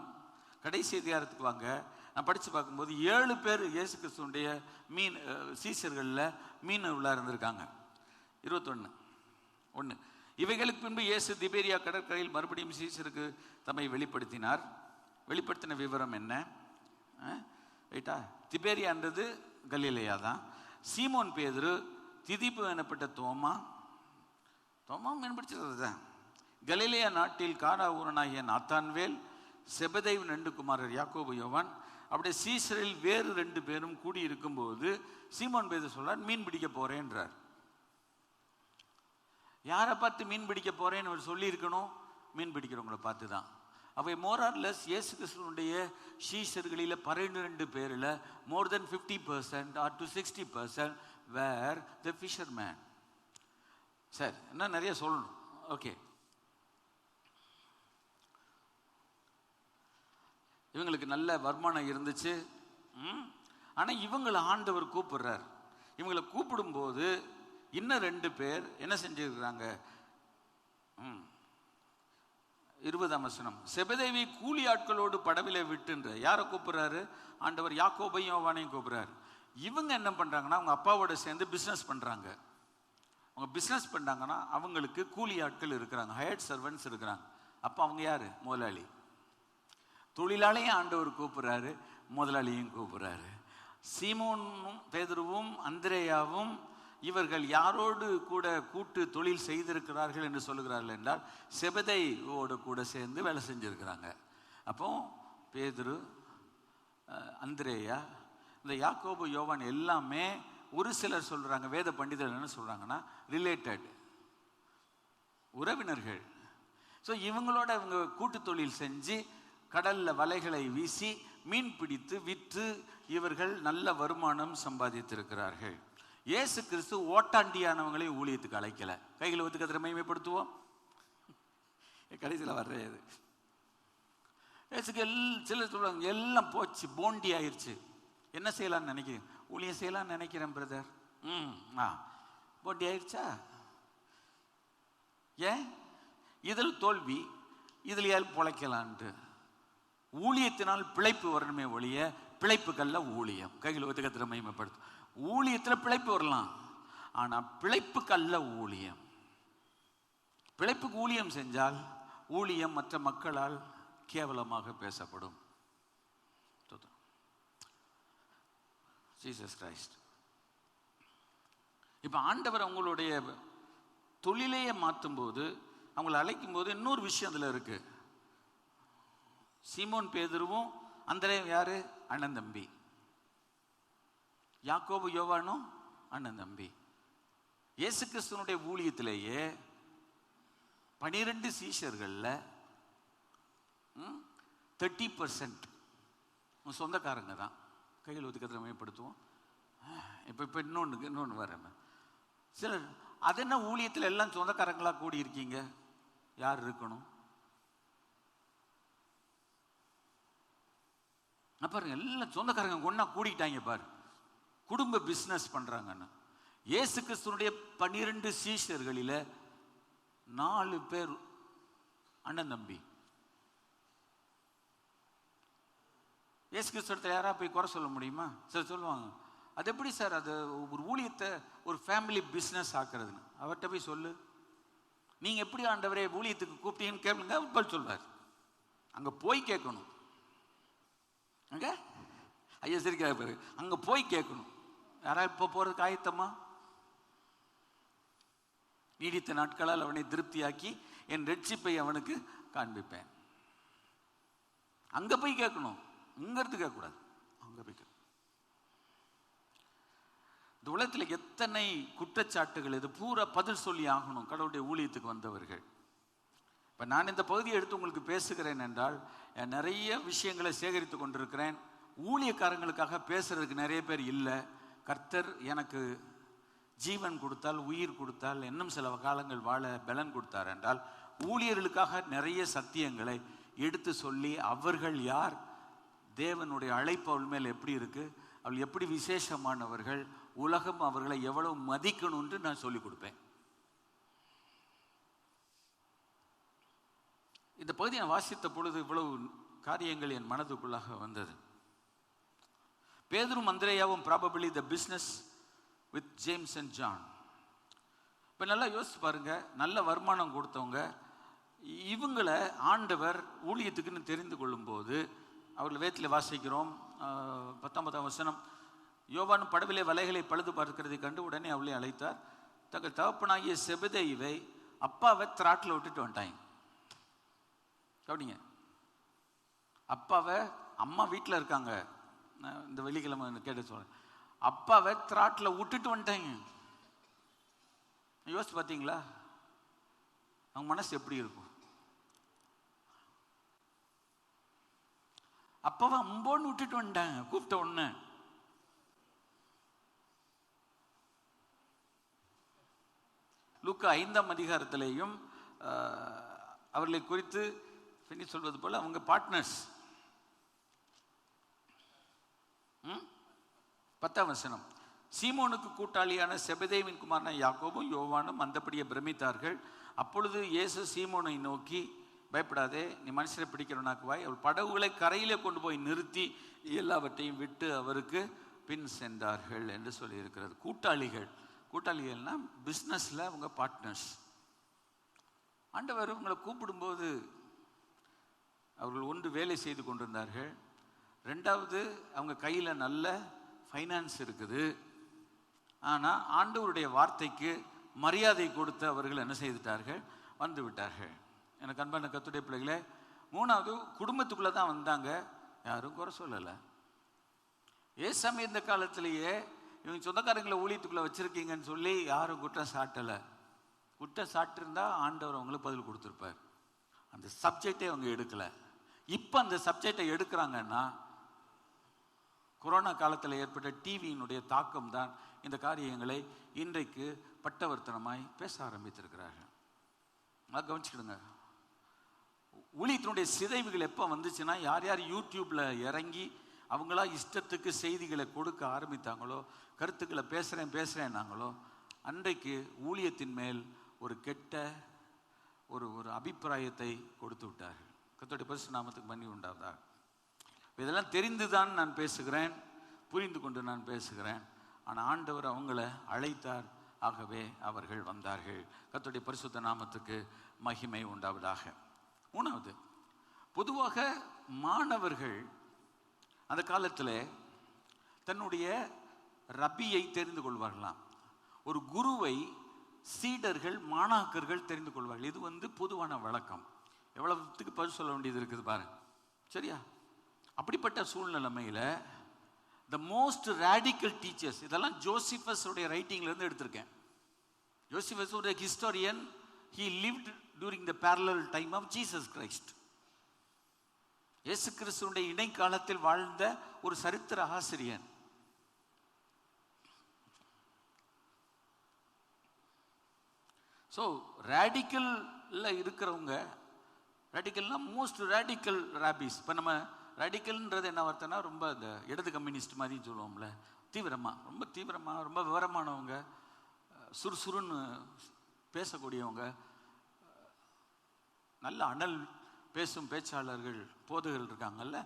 கடைசி அதிகாரத்துக்கு வாங்க, நான் படித்து பார்க்கும்போது 7 பேர் இயேசு கிறிஸ்துடைய சீஷர்களில் மீனவர்களாக இருந்திருக்காங்க. 21 இவைகளுக்கு பின்பு இயேசு திபேரியா கடற்கரையில் மறுபடியும் சீஷருக்கு தம்மை வெளிப்படுத்தினார். வெளிப்படுத்தின விவரம் என்ன? ரைட்டா, திபேரியான்றது கலிலேயா தான். சீமோன் பேதுரு, திதிப்பு எனப்பட்ட தோமா மீன்பிடிச்சது தான். கலிலேயா நாட்டில் கானா ஊரனாகிய நாத்தான்வேல், செபதேவின் 2 குமாரர் யாக்கோபு யோவான். அப்படியே சீசரில் வேறு 2 பேரும் கூடி இருக்கும்போது சீமோன் பேதுரு சொல்றார், மீன் பிடிக்க போறேன்றார். யாரை பார்த்து மீன் பிடிக்க போறேன்னு அவர் சொல்லி இருக்கணும்? மீன் பிடிக்கிறவங்களை பார்த்து தான். அவை மோரார்லெஸ் இயேசு கிறிஸ்துவனுடைய சீஷர்களில் 12 பேரில் more than 50% or to 60% were the fishermen. சரி, இன்னும் நிறைய சொல்லணும். ஓகே, இவங்களுக்கு நல்ல வருமானம் இருந்துச்சு. ஆனால் இவங்களை ஆண்டவர் கூப்பிடுறார். இவங்களை கூப்பிடும்போது இன்னும் 2 பேர் என்ன செஞ்சிருக்கிறாங்க? 20ஆம் வசனம், செபதேவி கூலி ஆட்களோடு படவிலே விட்டுன்ற யாரை கூப்பிடுறாரு? ஆண்டவர் யாக்கோபையும் யோவானையும் கூப்பிடுறாரு. இவங்க என்ன பண்றாங்கன்னா அவங்க அப்பாவோட சேர்ந்து பிஸ்னஸ் பண்றாங்க. அவங்க பிஸ்னஸ் பண்ணாங்கன்னா அவங்களுக்கு கூலி ஆட்கள் இருக்கிறாங்க, ஹையர்ட் சர்வன்ட்ஸ் இருக்கிறாங்க. அப்போ அவங்க யாரு? முதலாளி. தொழிலாளியும் ஆண்டவர் கூப்பிடுறாரு, முதலாளியும் கூப்பிடுறாரு. சீமோனும் பேதுருவும் அந்திரேயாவும் இவர்கள் யாரோடு கூட கூட்டு தொழில் செய்திருக்கிறார்கள் என்று சொல்லுகிறார்கள் என்றால் செபதேயோடு கூட சேர்ந்து வேலை செஞ்சிருக்கிறாங்க. அப்போ பேதுரு, அந்திரேயா, இந்த யாக்கோபு யோவான் எல்லாமே ஒரு சிலர் சொல்றாங்க, வேத பண்டிதர்கள் என்ன சொல்றாங்கன்னா ரிலேட்டட், உறவினர்கள். ஸோ இவங்களோட இவங்க கூட்டு தொழில் செஞ்சு கடல்ல வலைகளை வீசி மீன் பிடித்து விற்று இவர்கள் நல்ல வருமானம் சம்பாதித்திருக்கிறார்கள். இயேசு கிறிஸ்து ஓட்டாண்டியானவங்களை ஊழியத்துக்கு அழைக்கல. கைகளை ஒத்துக்கத்திர மகிமைப்படுத்துவோம். கடைசியில் வர்றது ஏசுக்கு சிலர் சொல்லுவாங்க எல்லாம் போச்சு, போண்டி ஆயிடுச்சு, என்ன செய்யலான்னு நினைக்கிறேன், ஊழியம் செய்யலான்னு நினைக்கிறேன் பிரதர். போண்டி ஆயிடுச்சா? ஏன்? இதில் தோல்வி, இதில் யாரும் பிழைக்கலான்ட்டு. ஊழியத்தினால் பிழைப்பு வரணுமே ஒழிய பிழைப்புக்கல்ல ஊழியம். கையில் ஒத்துக்கத்திர மகிமைப்படுத்தும். ஊழியத்தில் பிழைப்பு வரலாம், ஆனால் பிழைப்புக்கல்ல ஊழியம். பிழைப்புக்கு ஊழியம் செஞ்சால் ஊழியம் மற்ற மக்களால் கேவலமாக பேசப்படும். Jesus Christ. இப்போ ஆண்டவர் அவங்களுடைய தொழிலையே மாற்றும் போது, அவங்களை அழைக்கும் போது இன்னொரு விஷயம் அதில் இருக்கு. சீமோன் பேதுருவும் அந்திரேயும் யாரு? அண்ணன் தம்பி. யாக்கோபு யோவானும் அண்ணன் தம்பி. இயேசு கிறிஸ்துவனுடைய ஊழியத்திலேயே 12 சீஷர்கள்ல 30% சொந்தக்காரங்க தான். கையில் ஒத்துக்கத்தை மேம்படுத்துவோம். இப்போ இன்னொன்று வரேன். சிலர் அது என்ன ஊழியத்தில் எல்லாம் சொந்தக்காரங்களா கூடி இருக்கீங்க, யார் இருக்கணும்? பாருங்க, எல்லாம் சொந்தக்காரங்க ஒன்னா கூடிக்கிட்டாங்க பாரு, குடும்ப பிசினஸ் பண்றாங்கன்னு. இயேசு கிறிஸ்துவனுடைய 12 சீஷர்களில 4 பேர் அண்ணன் தம்பி. இயேசு கிறிஸ்துவத்தை யாரா போய் குறை சொல்ல முடியுமா? சார் சொல்லுவாங்க, அது எப்படி சார் அது ஒரு ஊழியத்தை ஒரு ஃபேமிலி பிஸ்னஸ் ஆக்குறதுன்னு? அவர்கிட்ட போய் சொல்லு, நீங்க எப்படி ஆண்டவரே ஊழியத்துக்கு கூப்பிட்டீங்கன்னு கேளுங்க, அவர் சொல்வார். அங்க போய் கேட்கணும். அங்க ஐயா சரிக்காக பாரு, அங்க போய் கேட்கணும். யாரா இப்ப போறதுக்கு ஆயத்தமா? நீடித்த நாட்களால் அவனை திருப்தியாக்கி என் ரட்சிப்பை அவனுக்கு காண்பிப்பேன். அங்க போய் கேட்கணும், இங்க இருந்து கேட்கக்கூடாது, அங்க போய் கேட்கணும். இந்த உலகத்தில் எத்தனை குற்றச்சாட்டுகள், இது பூரா பதில் சொல்லி ஆகணும் கடவுளுடைய ஊழியத்துக்கு வந்தவர்கள். இப்போ நான் இந்த பகுதியை எடுத்து உங்களுக்கு பேசுகிறேன் என்றால், நிறைய விஷயங்களை சேகரித்து கொண்டிருக்கிறேன். ஊழியக்காரங்களுக்காக பேசுறதுக்கு நிறைய பேர் இல்லை. கர்த்தர் எனக்கு ஜீவன் கொடுத்தால், உயிர் கொடுத்தால், இன்னும் சில காலங்கள் வாழ பலன் கொடுத்தார் என்றால், ஊழியர்களுக்காக நிறைய சத்தியங்களை எடுத்து சொல்லி, அவர்கள் யார், தேவனுடைய அழைப்பு அவள் மேல் எப்படி இருக்கு, அவள் எப்படி விசேஷமானவர்கள், உலகம் அவர்களை எவ்வளவு மதிக்கணும்னு நான் சொல்லிக் கொடுப்பேன். இந்த பகுதியை நான் வாசித்த பொழுது இவ்வளவு காரியங்கள் என் மனதுக்குள்ளாக வந்தது. பேதுரும் அந்திரேயாவும் probably the business with James and John. இப்போ நல்லா யோசிச்சு பாருங்க, நல்ல வருமானம் கொடுத்தவங்க இவங்களை ஆண்டவர் ஊழியத்துக்குன்னு தெரிந்து கொள்ளும் போது, அவர்கள் வேத்தில வாசிக்கிறோம் 19ஆம் வசனம், யோவான் படவிலே வலைகளை பழுது பார்க்கிறதை கண்டு உடனே அவளை அழைத்தார். தங்கள் தகப்பனாகிய செபதேயுவை அப்பாவை திராட்டில் விட்டுட்டு வந்துட்டாங்க. கவனிங்க, அப்பாவை, அம்மா வீட்டில் இருக்காங்க, இந்த வெள்ளிக்கிழமை கேட்டு சொல்றேன், அப்பாவை திராட்டில் விட்டுட்டு வந்துட்டாங்க. யோசிச்சு பார்த்தீங்களா அவங்க மனசு எப்படி இருக்கும்? அப்பாவை அம்போன்னு விட்டுட்டு வந்துட்டாங்க கூப்பிட்ட ஒண்ணு. லூக்கா 5ஆம் அதிகாரத்திலேயும் அவர்களை குறித்து சொல்வது போல அவங்க பார்ட்னர்ஸ். 10ஆம் வசனம், சீமோனுக்கு கூட்டாளியான செபதேவின் குமாரன யாக்கோபும் யோவானும் அந்தபடியே பிரமித்தார்கள். அப்பொழுது இயேசு சீமோனை நோக்கி, பயப்படாதே, நீ மனுஷரை பிடிக்கிறவனாக்குவாய். அவள் படகுகளை கரையிலே கொண்டு போய் நிறுத்தி எல்லாவற்றையும் விட்டு அவருக்கு பின் சென்றார்கள் என்று சொல்லியிருக்கிறது. கூட்டாளிகள், கூட்டாளிகள்னா பிஸ்னஸ்ல அவங்க பார்ட்னர்ஸ். ஆண்டவர் உங்களை கூப்பிடும்போது அவர்கள் ஒன்று வேலை செய்து கொண்டிருந்தார்கள், ரெண்டாவது அவங்க கையில் நல்ல ஃபைனான்ஸ் இருக்குது. ஆனால் ஆண்டவருடைய வார்த்தைக்கு மரியாதை கொடுத்து அவர்கள் என்ன செய்துட்டார்கள்? வந்து விட்டார்கள். எனக்கு அன்பான கர்த்தருடைய பிள்ளைகளே, மூணாவது குடும்பத்துக்குள்ளே தான் வந்தாங்க, யாரும் குறை சொல்லலை. ஏசாமி இந்த காலத்திலேயே இவங்க சொந்தக்காரங்களை ஊழியத்துக்குள்ளே வச்சுருக்கீங்கன்னு சொல்லி யாரும் குற்றம் சாட்டலை. குற்றம் சாட்டிருந்தா ஆண்டவர் அவங்களுக்கு பதில் கொடுத்துருப்பார். அந்த சப்ஜெக்டே அவங்க எடுக்கலை. இப்போ அந்த சப்ஜெக்டை எடுக்கிறாங்கன்னா கொரோனா காலத்தில் ஏற்பட்ட டிவியினுடைய தாக்கம் தான் இந்த காரியங்களை இன்றைக்கு பட்டவர்த்தனமாய் பேச ஆரம்பித்திருக்கிறார்கள். அதை கவனிச்சுக்கிடுங்க. ஊழியத்தினுடைய சிதைவுகள் எப்போ வந்துச்சுன்னா, யார் யார் யூடியூப்ல இறங்கி அவங்களா இஷ்டத்துக்கு செய்திகளை கொடுக்க ஆரம்பித்தாங்களோ, கருத்துக்களை பேசுகிறேன்னாங்களோ, அன்றைக்கு ஊழியத்தின் மேல் ஒரு கெட்ட ஒரு அபிப்பிராயத்தை கொடுத்து விட்டார்கள். கர்த்தருடைய பரிசுத்த நாமத்துக்கு மகிமை உண்டாவதாக. இதெல்லாம் தெரிந்துதான் நான் பேசுகிறேன், புரிந்து கொண்டு நான் பேசுகிறேன். ஆனால் ஆண்டவர் அவங்கள அழைத்தார், ஆகவே அவர்கள் வந்தார்கள். கர்த்தருடைய பரிசுத்த நாமத்துக்கு மகிமை உண்டாவதாக. மூணாவது, பொதுவாக மாணவர்கள் அந்த காலத்தில் தன்னுடைய ரபியை தெரிந்து கொள்வார்களாம். ஒரு குருவை சீடர்கள் மாணாக்கர்கள் தெரிந்து கொள்வார்கள். இது பொதுவான வழக்கம். எவ்வளவுத்துக்கு பதில் சொல்ல வேண்டியது இருக்குது பாருங்க. சரியா? அப்படிப்பட்ட சூழ்நிலைமையில் த மோஸ்ட் ரேடிக்கல் டீச்சர்ஸ், இதெல்லாம் ஜோசிஃபஸ் உடைய ரைட்டிங்ல இருந்து எடுத்திருக்கேன். ஜோசிஃபஸ் ஒரு historian. he lived during the parallel time of Jesus Christ. இயேசு கிறிஸ்துவினுடைய இடைக்காலத்தில் வாழ்ந்த ஒரு சரித்திர ஆசிரியர். ஸோ ரேடிக்கல்ல இருக்கிறவங்க, ரேடிக்கல்னா மோஸ்ட் ரேடிக்கல் ராபிஸ். இப்போ நம்ம ரேடிக்கல்ன்றது என்ன வார்த்தைன்னா, ரொம்ப இந்த இடது கம்யூனிஸ்ட் மாதிரி சொல்லுவோம்ல, ரொம்ப தீவிரமாக ரொம்ப விவரமானவங்க, சுறுசுறுன்னு பேசக்கூடியவங்க, நல்ல அனல் பேசும் பேச்சாளர்கள், போதகர்கள் இருக்காங்கல்ல,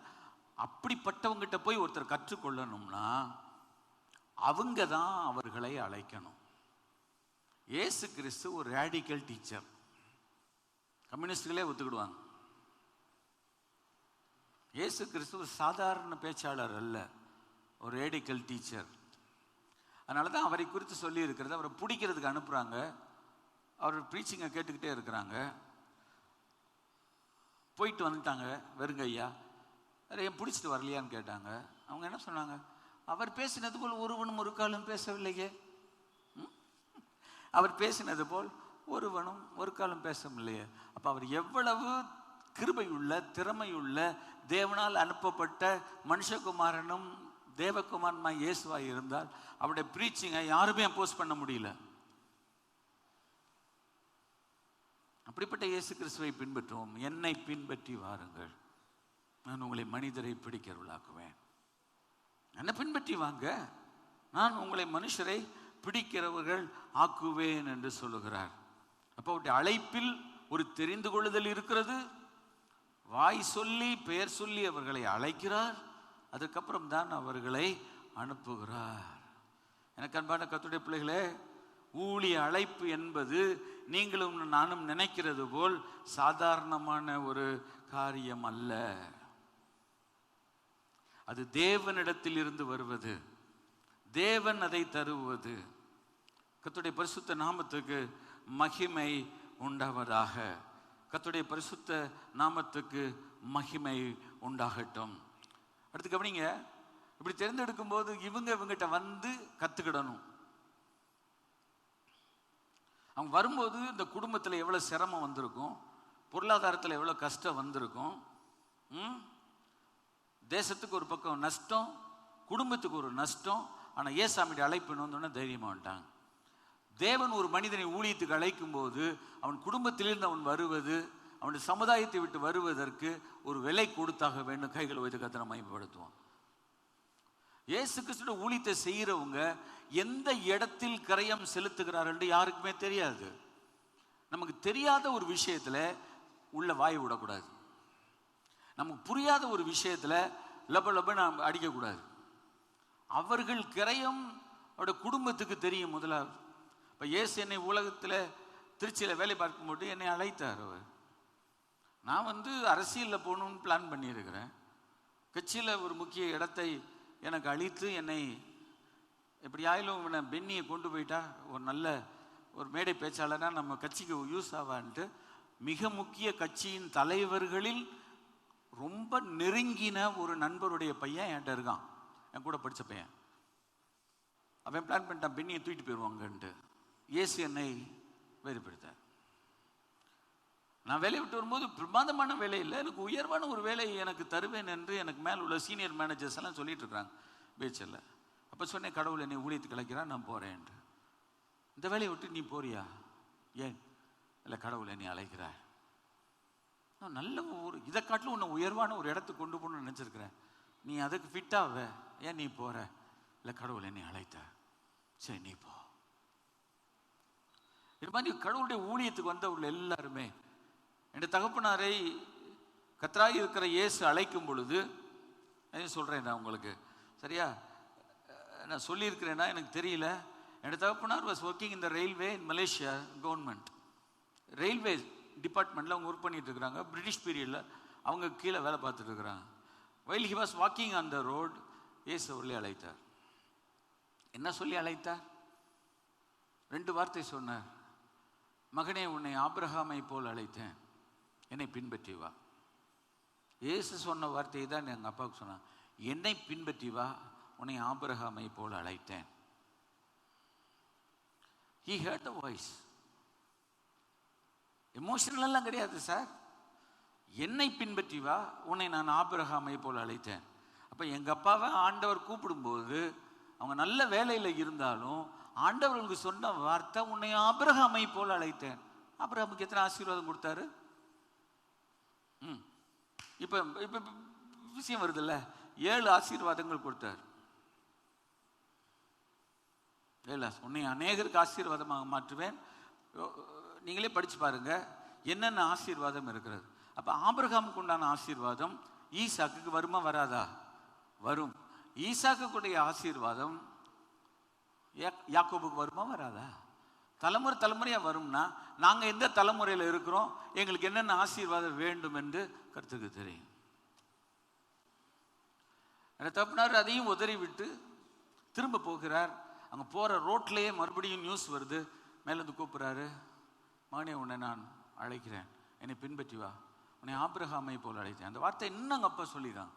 அப்படிப்பட்டவங்கிட்ட போய் ஒருத்தர் கற்றுக்கொள்ளணும்னா அவங்க தான் அவர்களை அழைக்கணும். இயேசு கிறிஸ்து ஒரு ரேடிக்கல் டீச்சர். கம்யூனிஸ்டுகளே ஒத்துக்கிடுவாங்க. இயேசு கிறிஸ்து ஒரு சாதாரண பேச்சாளர் அல்ல, ஒரு ரேடிக்கல் டீச்சர். அதனால தான் அவரை குறித்து சொல்லி இருக்கிறது, அவரை பிடிக்கிறதுக்கு அனுப்புகிறாங்க, அவர் ப்ரீச்சிங்கை கேட்டுக்கிட்டே இருக்கிறாங்க. போயிட்டு வந்துட்டாங்க வெறுங்க ஐயா, ஏன் பிடிச்சிட்டு வரலையான்னு கேட்டாங்க. அவங்க என்ன சொன்னாங்க, அவர் பேசினது போல் ஒருவனும் ஒரு காலம் பேசவில்லையே. அவர் பேசினது போல் ஒருவனும் ஒரு காலம் பேசவில்லையே. அப்போ அவர் எவ்வளவு கிருபையுள்ள திறமையுள்ள தேவனால் அனுப்பப்பட்ட மனுஷகுமாரனும் தேவகுமாரனுமாய் இயேசுவாய் இருந்தால் அவருடைய ப்ரீச்சிங்கை யாருமே அப்போஸ் பண்ண முடியல. அப்படிப்பட்ட இயேசு கிறிஸ்துவை பின்பற்றுவோம். என்னை பின்பற்றி வாருங்கள், நான் உங்களை மனிதரை பிடிக்கிறவர்களாக்குவேன். என்னை பின்பற்றி வாங்க, நான் உங்களை மனுஷரை பிடிக்கிறவர்கள் ஆக்குவேன் என்று சொல்லுகிறார். அப்போ அவருடைய அழைப்பில் ஒரு தெரிந்து கொள்ளுதல் இருக்கிறது. வாய் சொல்லி பெயர் சொல்லி அவர்களை அழைக்கிறார், அதுக்கப்புறம் தான் அவர்களை அனுப்புகிறார். எனக்கு அன்பான கர்த்தருடைய பிள்ளைகளே, ஊழிய அழைப்பு என்பது நீங்களும் நானும் நினைக்கிறது போல் சாதாரணமான ஒரு காரியம் அல்ல. அது தேவனிடத்தில் இருந்து வருவது, தேவன் அதை தருவது. கர்த்தருடைய பரிசுத்த நாமத்துக்கு மகிமை உண்டாவதாக. கர்த்தருடைய பரிசுத்த நாமத்துக்கு மகிமை உண்டாகட்டும். அடுத்து கவனிங்க, இப்படி தேர்ந்தெடுக்கும் போது இவங்கிட்ட வந்து கத்துக்கிடணும். அவங்க வரும்போது இந்த குடும்பத்தில் எவ்வளோ சிரமம் வந்திருக்கும், பொருளாதாரத்தில் எவ்வளோ கஷ்டம் வந்திருக்கும், தேசத்துக்கு ஒரு பக்கம் நஷ்டம், குடும்பத்துக்கு ஒரு நஷ்டம். ஆனால் ஏசாமியுடைய அழைப்புன்னு வந்தோடனே தைரியமாக வந்துட்டாங்க. தேவன் ஒரு மனிதனை ஊழியத்துக்கு அழைக்கும் போது அவன் குடும்பத்திலிருந்து அவன் வருவது, அவனுடைய சமுதாயத்தை விட்டு வருவதற்கு ஒரு விலை கொடுத்தாக வேண்டும். கைகளை வைத்து கர்த்தரை மகிமைப்படுத்துவோம். இயேசு கிறிஸ்துவின் ஊழியத்தை செய்கிறவங்க எந்த இடத்தில் கரையம் செலுத்துகிறார்கள் என்று யாருக்குமே தெரியாது. நமக்கு தெரியாத ஒரு விஷயத்தில் உள்ள வாய் விடக்கூடாது. நமக்கு புரியாத ஒரு விஷயத்தில் லப லப நாம் அடிக்கக்கூடாது. அவர்கள் கிரயம் அவருடைய குடும்பத்துக்கு தெரியும். முதலாவது இப்போ இயேசு என்னை உலகத்தில் திருச்சியில் வேலை பார்க்கும்போது என்னை அழைத்தார். அவர் நான் அரசியலில் போகணுன்னு பிளான் பண்ணியிருக்கிறேன். கட்சியில் ஒரு முக்கிய இடத்தை எனக்கு அளித்து என்னை எப்படியாயிலும் பெண்ணியை கொண்டு போயிட்டா ஒரு நல்ல ஒரு மேடை பேச்சாளராக நம்ம கட்சிக்கு யூஸ் ஆவான்ட்டு மிக முக்கிய கட்சியின் தலைவர்களில் ரொம்ப நெருங்கின ஒரு நண்பருடைய பையன் என்கிட்ட இருக்கான், என் கூட படித்த பையன். அவன் பிளான் பண்ணிட்டான் பெண்ணியை தூக்கிட்டு போயிடுவாங்கன்ட்டு. இயேசு என்னை வேறுபடுத்தார். நான் வேலையை விட்டு வரும்போது பிரமாதமான வேலை இல்லை, எனக்கு உயர்வான ஒரு வேலையை எனக்கு தருவேன் என்று எனக்கு மேல் உள்ள சீனியர் மேனேஜர்ஸ் எல்லாம் சொல்லிட்டு இருக்கிறாங்க. பேச்சல்ல. அப்போ சொன்னேன், கடவுள் என்னை ஊழியத்துக்கு அழைக்கிறான், நான் போகிறேன். இந்த வேலையை விட்டு நீ போறியா? ஏன்? இல்லை, கடவுள் என்னை அழைக்கிறார். நான் நல்ல ஒரு இதை காட்டிலும் உன்னை உயர்வான ஒரு இடத்துக்கு கொண்டு போகணும்னு நினச்சிருக்கிறேன். நீ அதுக்கு ஃபிட்டாக ஏன் நீ போகிற? இல்லை, கடவுள் என்னை அழைத்தார். சரி, நீ போ. இது மாதிரி கடவுளுடைய ஊழியத்துக்கு வந்தவர்கள் எல்லாருமே, என் தகப்பனாரை கர்த்தராய் இருக்கிற இயேசு அழைக்கும் பொழுது, சொல்கிறேன் நான் உங்களுக்கு, சரியா? நான் சொல்லியிருக்கிறேன்னா எனக்கு தெரியல. என் தகப்பனார் was working in the railway in Malaysia government. Railway டிபார்ட்மெண்ட்டில் அவங்க ஒர்க் பண்ணிட்டு இருக்கிறாங்க. பிரிட்டிஷ் பீரியடில் அவங்க கீழே வேலை பார்த்துட்டு இருக்கிறாங்க. While he was walking on the road, இயேசு அவர்களே அழைத்தார். என்ன சொல்லி அழைத்தார்? 2 வார்த்தை சொன்னார். மகனே, உன்னை ஆபிரகாமை போல் அழைத்தேன், என்னை பின்பற்றி வா. இயேசு சொன்ன வார்த்தையை தான் எங்கள் அப்பாவுக்கு சொன்னான். என்னை பின்பற்றி வா, உன்னை ஆபிரகாமை போல் அழைத்தேன். He heard the voice. Emotional எல்லாம் கிடையாது சார். என்னை பின்பற்றி வா, உன்னை நான் ஆபிரகாமை போல் அழைத்தேன். அப்போ எங்கள் அப்பாவை ஆண்டவர் கூப்பிடும்போது அவங்க நல்ல வேலையில் இருந்தாலும் ஆண்டவர்களுக்கு சொன்ன வார்த்தை, உன்னை ஆபிரகாமை போல் அழைத்தேன். ஆபிரகாமுக்கு எத்தனை ஆசீர்வாதம் கொடுத்தாரு? இப்போ இப்போ விஷயம் வருதுல்ல, 7 ஆசீர்வாதங்கள் கொடுத்தார். உன்னை அநேகருக்கு ஆசீர்வாதமாக மாற்றுவேன். நீங்களே படிச்சு பாருங்க என்னென்ன ஆசீர்வாதம் இருக்கிறது. அப்போ ஆபிரகாமுக்கு உண்டான ஆசீர்வாதம் ஈசாக்குக்கு வருமா வராதா? வரும். ஈசாக்குடைய ஆசீர்வாதம் யாக்கோபுக்கு வருமா வராதா? தலைமுறை தலைமுறையாக வரும்னா நாங்கள் எந்த தலைமுறையில் இருக்கிறோம், எங்களுக்கு என்னென்ன ஆசீர்வாதம் வேண்டும் என்று கர்த்தருக்கு தெரியும். தப்புனார் அதையும் உதறி விட்டு திரும்ப போகிறார். அங்கே போகிற ரோட்லேயே மறுபடியும் நியூஸ் வருது, மேலேருந்து கூப்பிட்றாரு, மகனே, உன்னை நான் அழைக்கிறேன், என்னை பின்பற்றி வா, உன்னை ஆபிரகாமை போல் அழைத்தேன். அந்த வார்த்தை இன்னும் அங்கே அப்பா சொல்லிதான்.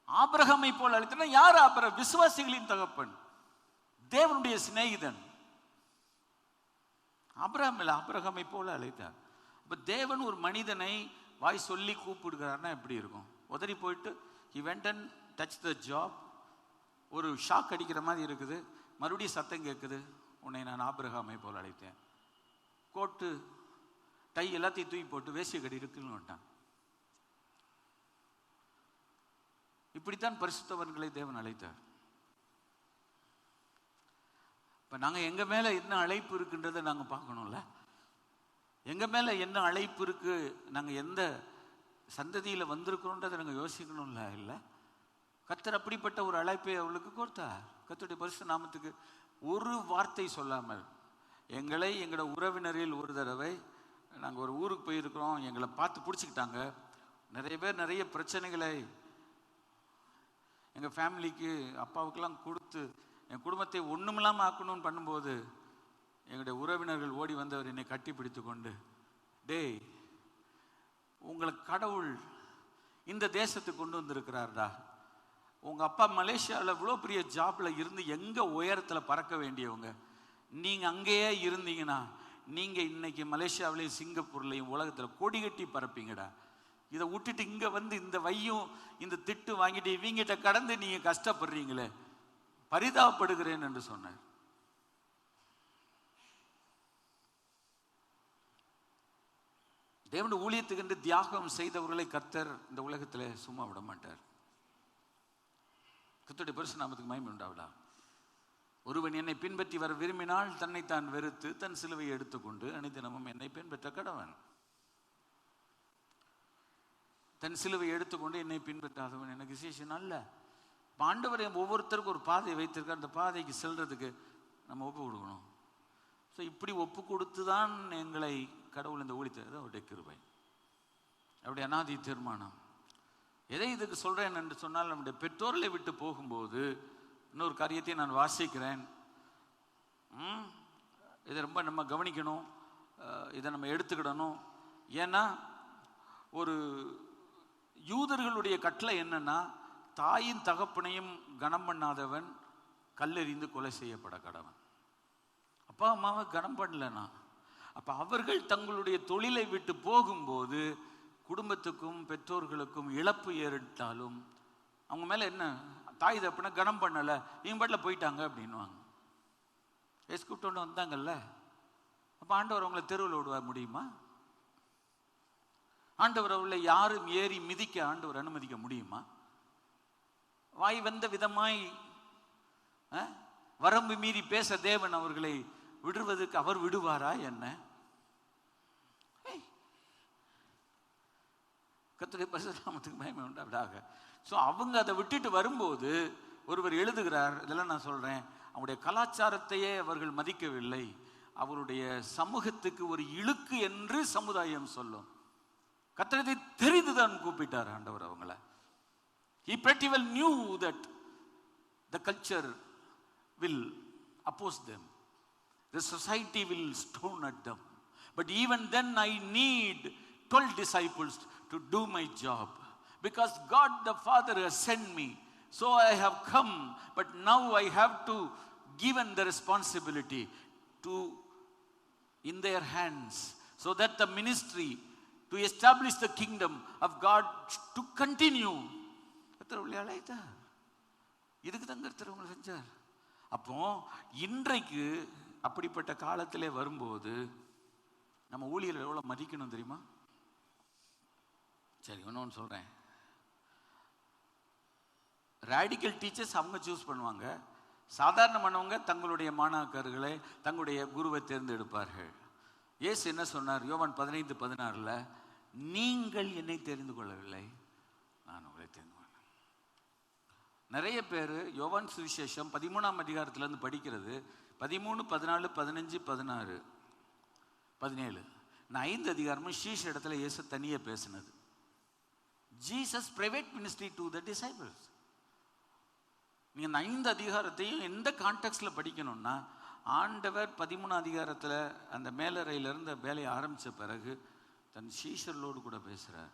ஆபிரகாமை போல் அழைத்தேன்னா யார்? விசுவாசிகளின் தகப்பன், தேவனுடைய சிநேகிதன். ஆபிரகாம் இல்லை, ஆபிரகாமை போல அழைத்தார். அப்போ தேவன் ஒரு மனிதனை வாய் சொல்லி கூப்பிடுகிறார்னா எப்படி இருக்கும்? உதறி போயிட்டு he went and touched the job. ஒரு ஷாக் அடிக்கிற மாதிரி இருக்குது. மறுபடியும் சத்தம் கேட்குது, உன்னை நான் ஆபிரகாமை போல் அழைத்தேன். கோட்டு டை எல்லாத்தையும் தூக்கி போட்டு வேசிய கடி இருக்குன்னு விட்டான். இப்படித்தான் பரிசுத்தவன்களை தேவன் அழைத்தார். இப்போ நாங்கள் எங்கள் மேலே என்ன அழைப்பு இருக்குன்றதை நாங்கள் பார்க்கணும்ல. எங்கள் மேலே என்ன அழைப்பு இருக்கு, நாங்கள் எந்த சந்ததியில் வந்திருக்கிறோன்றதை நாங்கள் யோசிக்கணும்ல. இல்லை, கர்த்தர் அப்படிப்பட்ட ஒரு அழைப்பை அவளுக்கு கொடுத்தார். கர்த்தருடைய பரிசுத்த நாமத்துக்கு ஒரு வார்த்தை சொல்லாமல் எங்களை, எங்களோட உறவினரில் ஒரு தடவை நாங்கள் ஒரு ஊருக்கு போயிருக்கிறோம், எங்களை பார்த்து பிடிச்சிக்கிட்டாங்க. நிறைய பேர் நிறைய பிரச்சனைகளை எங்கள் ஃபேமிலிக்கு அப்பாவுக்கெல்லாம் கொடுத்து என் குடும்பத்தை ஒன்றுமில்லாமல் ஆக்கணும்னு பண்ணும்போது எங்களுடைய உறவினர்கள் ஓடி வந்தவர் என்னை கட்டி பிடித்து கொண்டு, டேய், உங்களை கடவுள் இந்த தேசத்துக்கு கொண்டு வந்திருக்கிறார்டா. உங்கள் அப்பா மலேசியாவில் இவ்வளோ பெரிய ஜாப்பில் இருந்து எங்கே உயரத்தில் பறக்க வேண்டியவங்க, நீங்கள் அங்கேயே இருந்தீங்கன்னா நீங்கள் இன்னைக்கு மலேசியாவிலையும் சிங்கப்பூர்லையும் உலகத்தில் கொடி கட்டி பறப்பீங்கடா. இதை விட்டுட்டு இங்கே வந்து இந்த வையும் இந்த திட்டு வாங்கிட்டு இவங்கிட்ட கடந்து நீங்கள் கஷ்டப்படுறீங்களே, பரிதாபப்படுகிறேன் என்று சொன்னார். தேவனுடைய ஊழியத்துக்கு என்று தியாகம் செய்தவர்களை கர்த்தர் இந்த உலகத்தில் சும்மா விட மாட்டார். கர்த்தருடைய பரிசுத்த நாமத்துக்கு மகிமை உண்டாவதா. ஒருவன் என்னை பின்பற்றி வர விரும்பினால் தன்னைத்தான் வெறுத்து தன் சிலுவையை எடுத்துக்கொண்டு அனைத்தினமும் என்னை பின்பற்ற கடவன். தன் சிலுவை எடுத்துக்கொண்டு என்னை பின்பற்றாதவன் எனக்கு விசேஷம் அல்ல. ஆண்டவர் ஒவ்வொருத்தருக்கும் ஒரு பாதையை வைத்திருக்கார். அந்த பாதைக்கு செல்றதுக்கு நம்ம ஒப்பு கொடுக்கணும். ஸோ இப்படி ஒப்பு கொடுத்து தான் எங்களை கடவுள் இந்த ஊழியத்தை அவருடைய கிருபை, அவருடைய அநாதி தீர்மானம். எதை இதுக்கு சொல்கிறேன் என்று சொன்னால், நம்முடைய பெற்றோர்களை விட்டு போகும்போது இன்னொரு காரியத்தை நான் வாசிக்கிறேன். இதை ரொம்ப நம்ம கவனிக்கணும், இதை நம்ம எடுத்துக்கிடணும். ஏன்னா ஒரு யூதர்களுடைய கட்டளை என்னன்னா, தாயின் தகப்பனையும் கனம் பண்ணாதவன் கல்லெறிந்து கொலை செய்யப்பட கடவன். அப்பா அம்மாவை கனம் பண்ணலனா, அப்போ அவர்கள் தங்களுடைய தொழிலை விட்டு போகும்போது குடும்பத்துக்கும் பெற்றோர்களுக்கும் இழப்பு ஏற்பட்டாலும் அவங்க மேலே என்ன தாய் தப்புனா கனம் பண்ணலை, இவங்க பாட்டில் போயிட்டாங்க அப்படின்வாங்க. ஏசு கூப்பிட்டு வந்தாங்கல்ல, அப்போ ஆண்டவர் அவங்கள தெருவில் விடுவ முடியுமா? ஆண்டவர் அவளை யாரும் ஏறி மிதிக்க ஆண்டவர் அனுமதிக்க முடியுமா? வாய் வந்த விதமாய் வரம்பு மீறி பேச தேவன் அவர்களை விடுவதற்கு அவர் விடுவாரா என்ன? கர்த்தருடைய பரிசுத்த நாமத்துக்கு மகிமை உண்டாவதாக. ஸோ அவங்க அதை விட்டுட்டு வரும்போது ஒருவர் எழுதுகிறார், இதெல்லாம் நான் சொல்றேன், அவருடைய கலாச்சாரத்தையே அவர்கள் மதிக்கவில்லை, அவருடைய சமூகத்துக்கு ஒரு இழுக்கு என்று சமுதாயம் சொல்லும். கர்த்தரை தெரிந்துதான் கூப்பிட்டார் ஆண்டவர் அவங்கள. He pretty well knew that the culture will oppose them, the society will stone at them, but even then I need 12 disciples to do my job, because God the Father has sent me, so I have come, but now I have to given the responsibility to in their hands, so that the ministry to establish the kingdom of God to continue. கர்த்தர் அழைத்தார், இதுக்கு தான் கர்த்தர் உங்களை செஞ்சார். அப்போ இன்றைக்கு அப்படிப்பட்ட காலத்திலே வரும்போது நம்ம ஊழியர்கள் எவ்வளவு மதிக்கணும் தெரியுமா? சரி, இன்னொன்று சொல்றேன், ரேடிக்கல் டீச்சர்ஸ் அவங்க சூஸ் பண்ணுவாங்க, சாதாரணமானவங்க தங்களுடைய மாணாக்கர்களை தங்களுடைய குருவை தேர்ந்தெடுப்பார்கள். இயேசு என்ன சொன்னார்? யோவான் 15:16, நீங்கள் என்னை தெரிந்து கொள்ளவில்லை, நான் உங்களை தெரிந்து கொள்ள. நிறைய பேர் யோவான் சுவிசேஷம் 13ஆம் அதிகாரத்திலிருந்து படிக்கிறது 13, 14, 15, 16, 17. நான் 5 அதிகாரமும் ஷீஷ இடத்துல இயேசு தனியே பேசினது. Jesus private ministry to the disciples. நீங்க இந்த 5 அதிகாரத்தையும் எந்த கான்டெக்ட்ல படிக்கணும்னா, ஆண்டவர் 13ஆம் அதிகாரத்தில் அந்த மேலறையிலிருந்து வேலையை ஆரம்பித்த பிறகு தன் சீஷர்களோடு கூட பேசுகிறார்.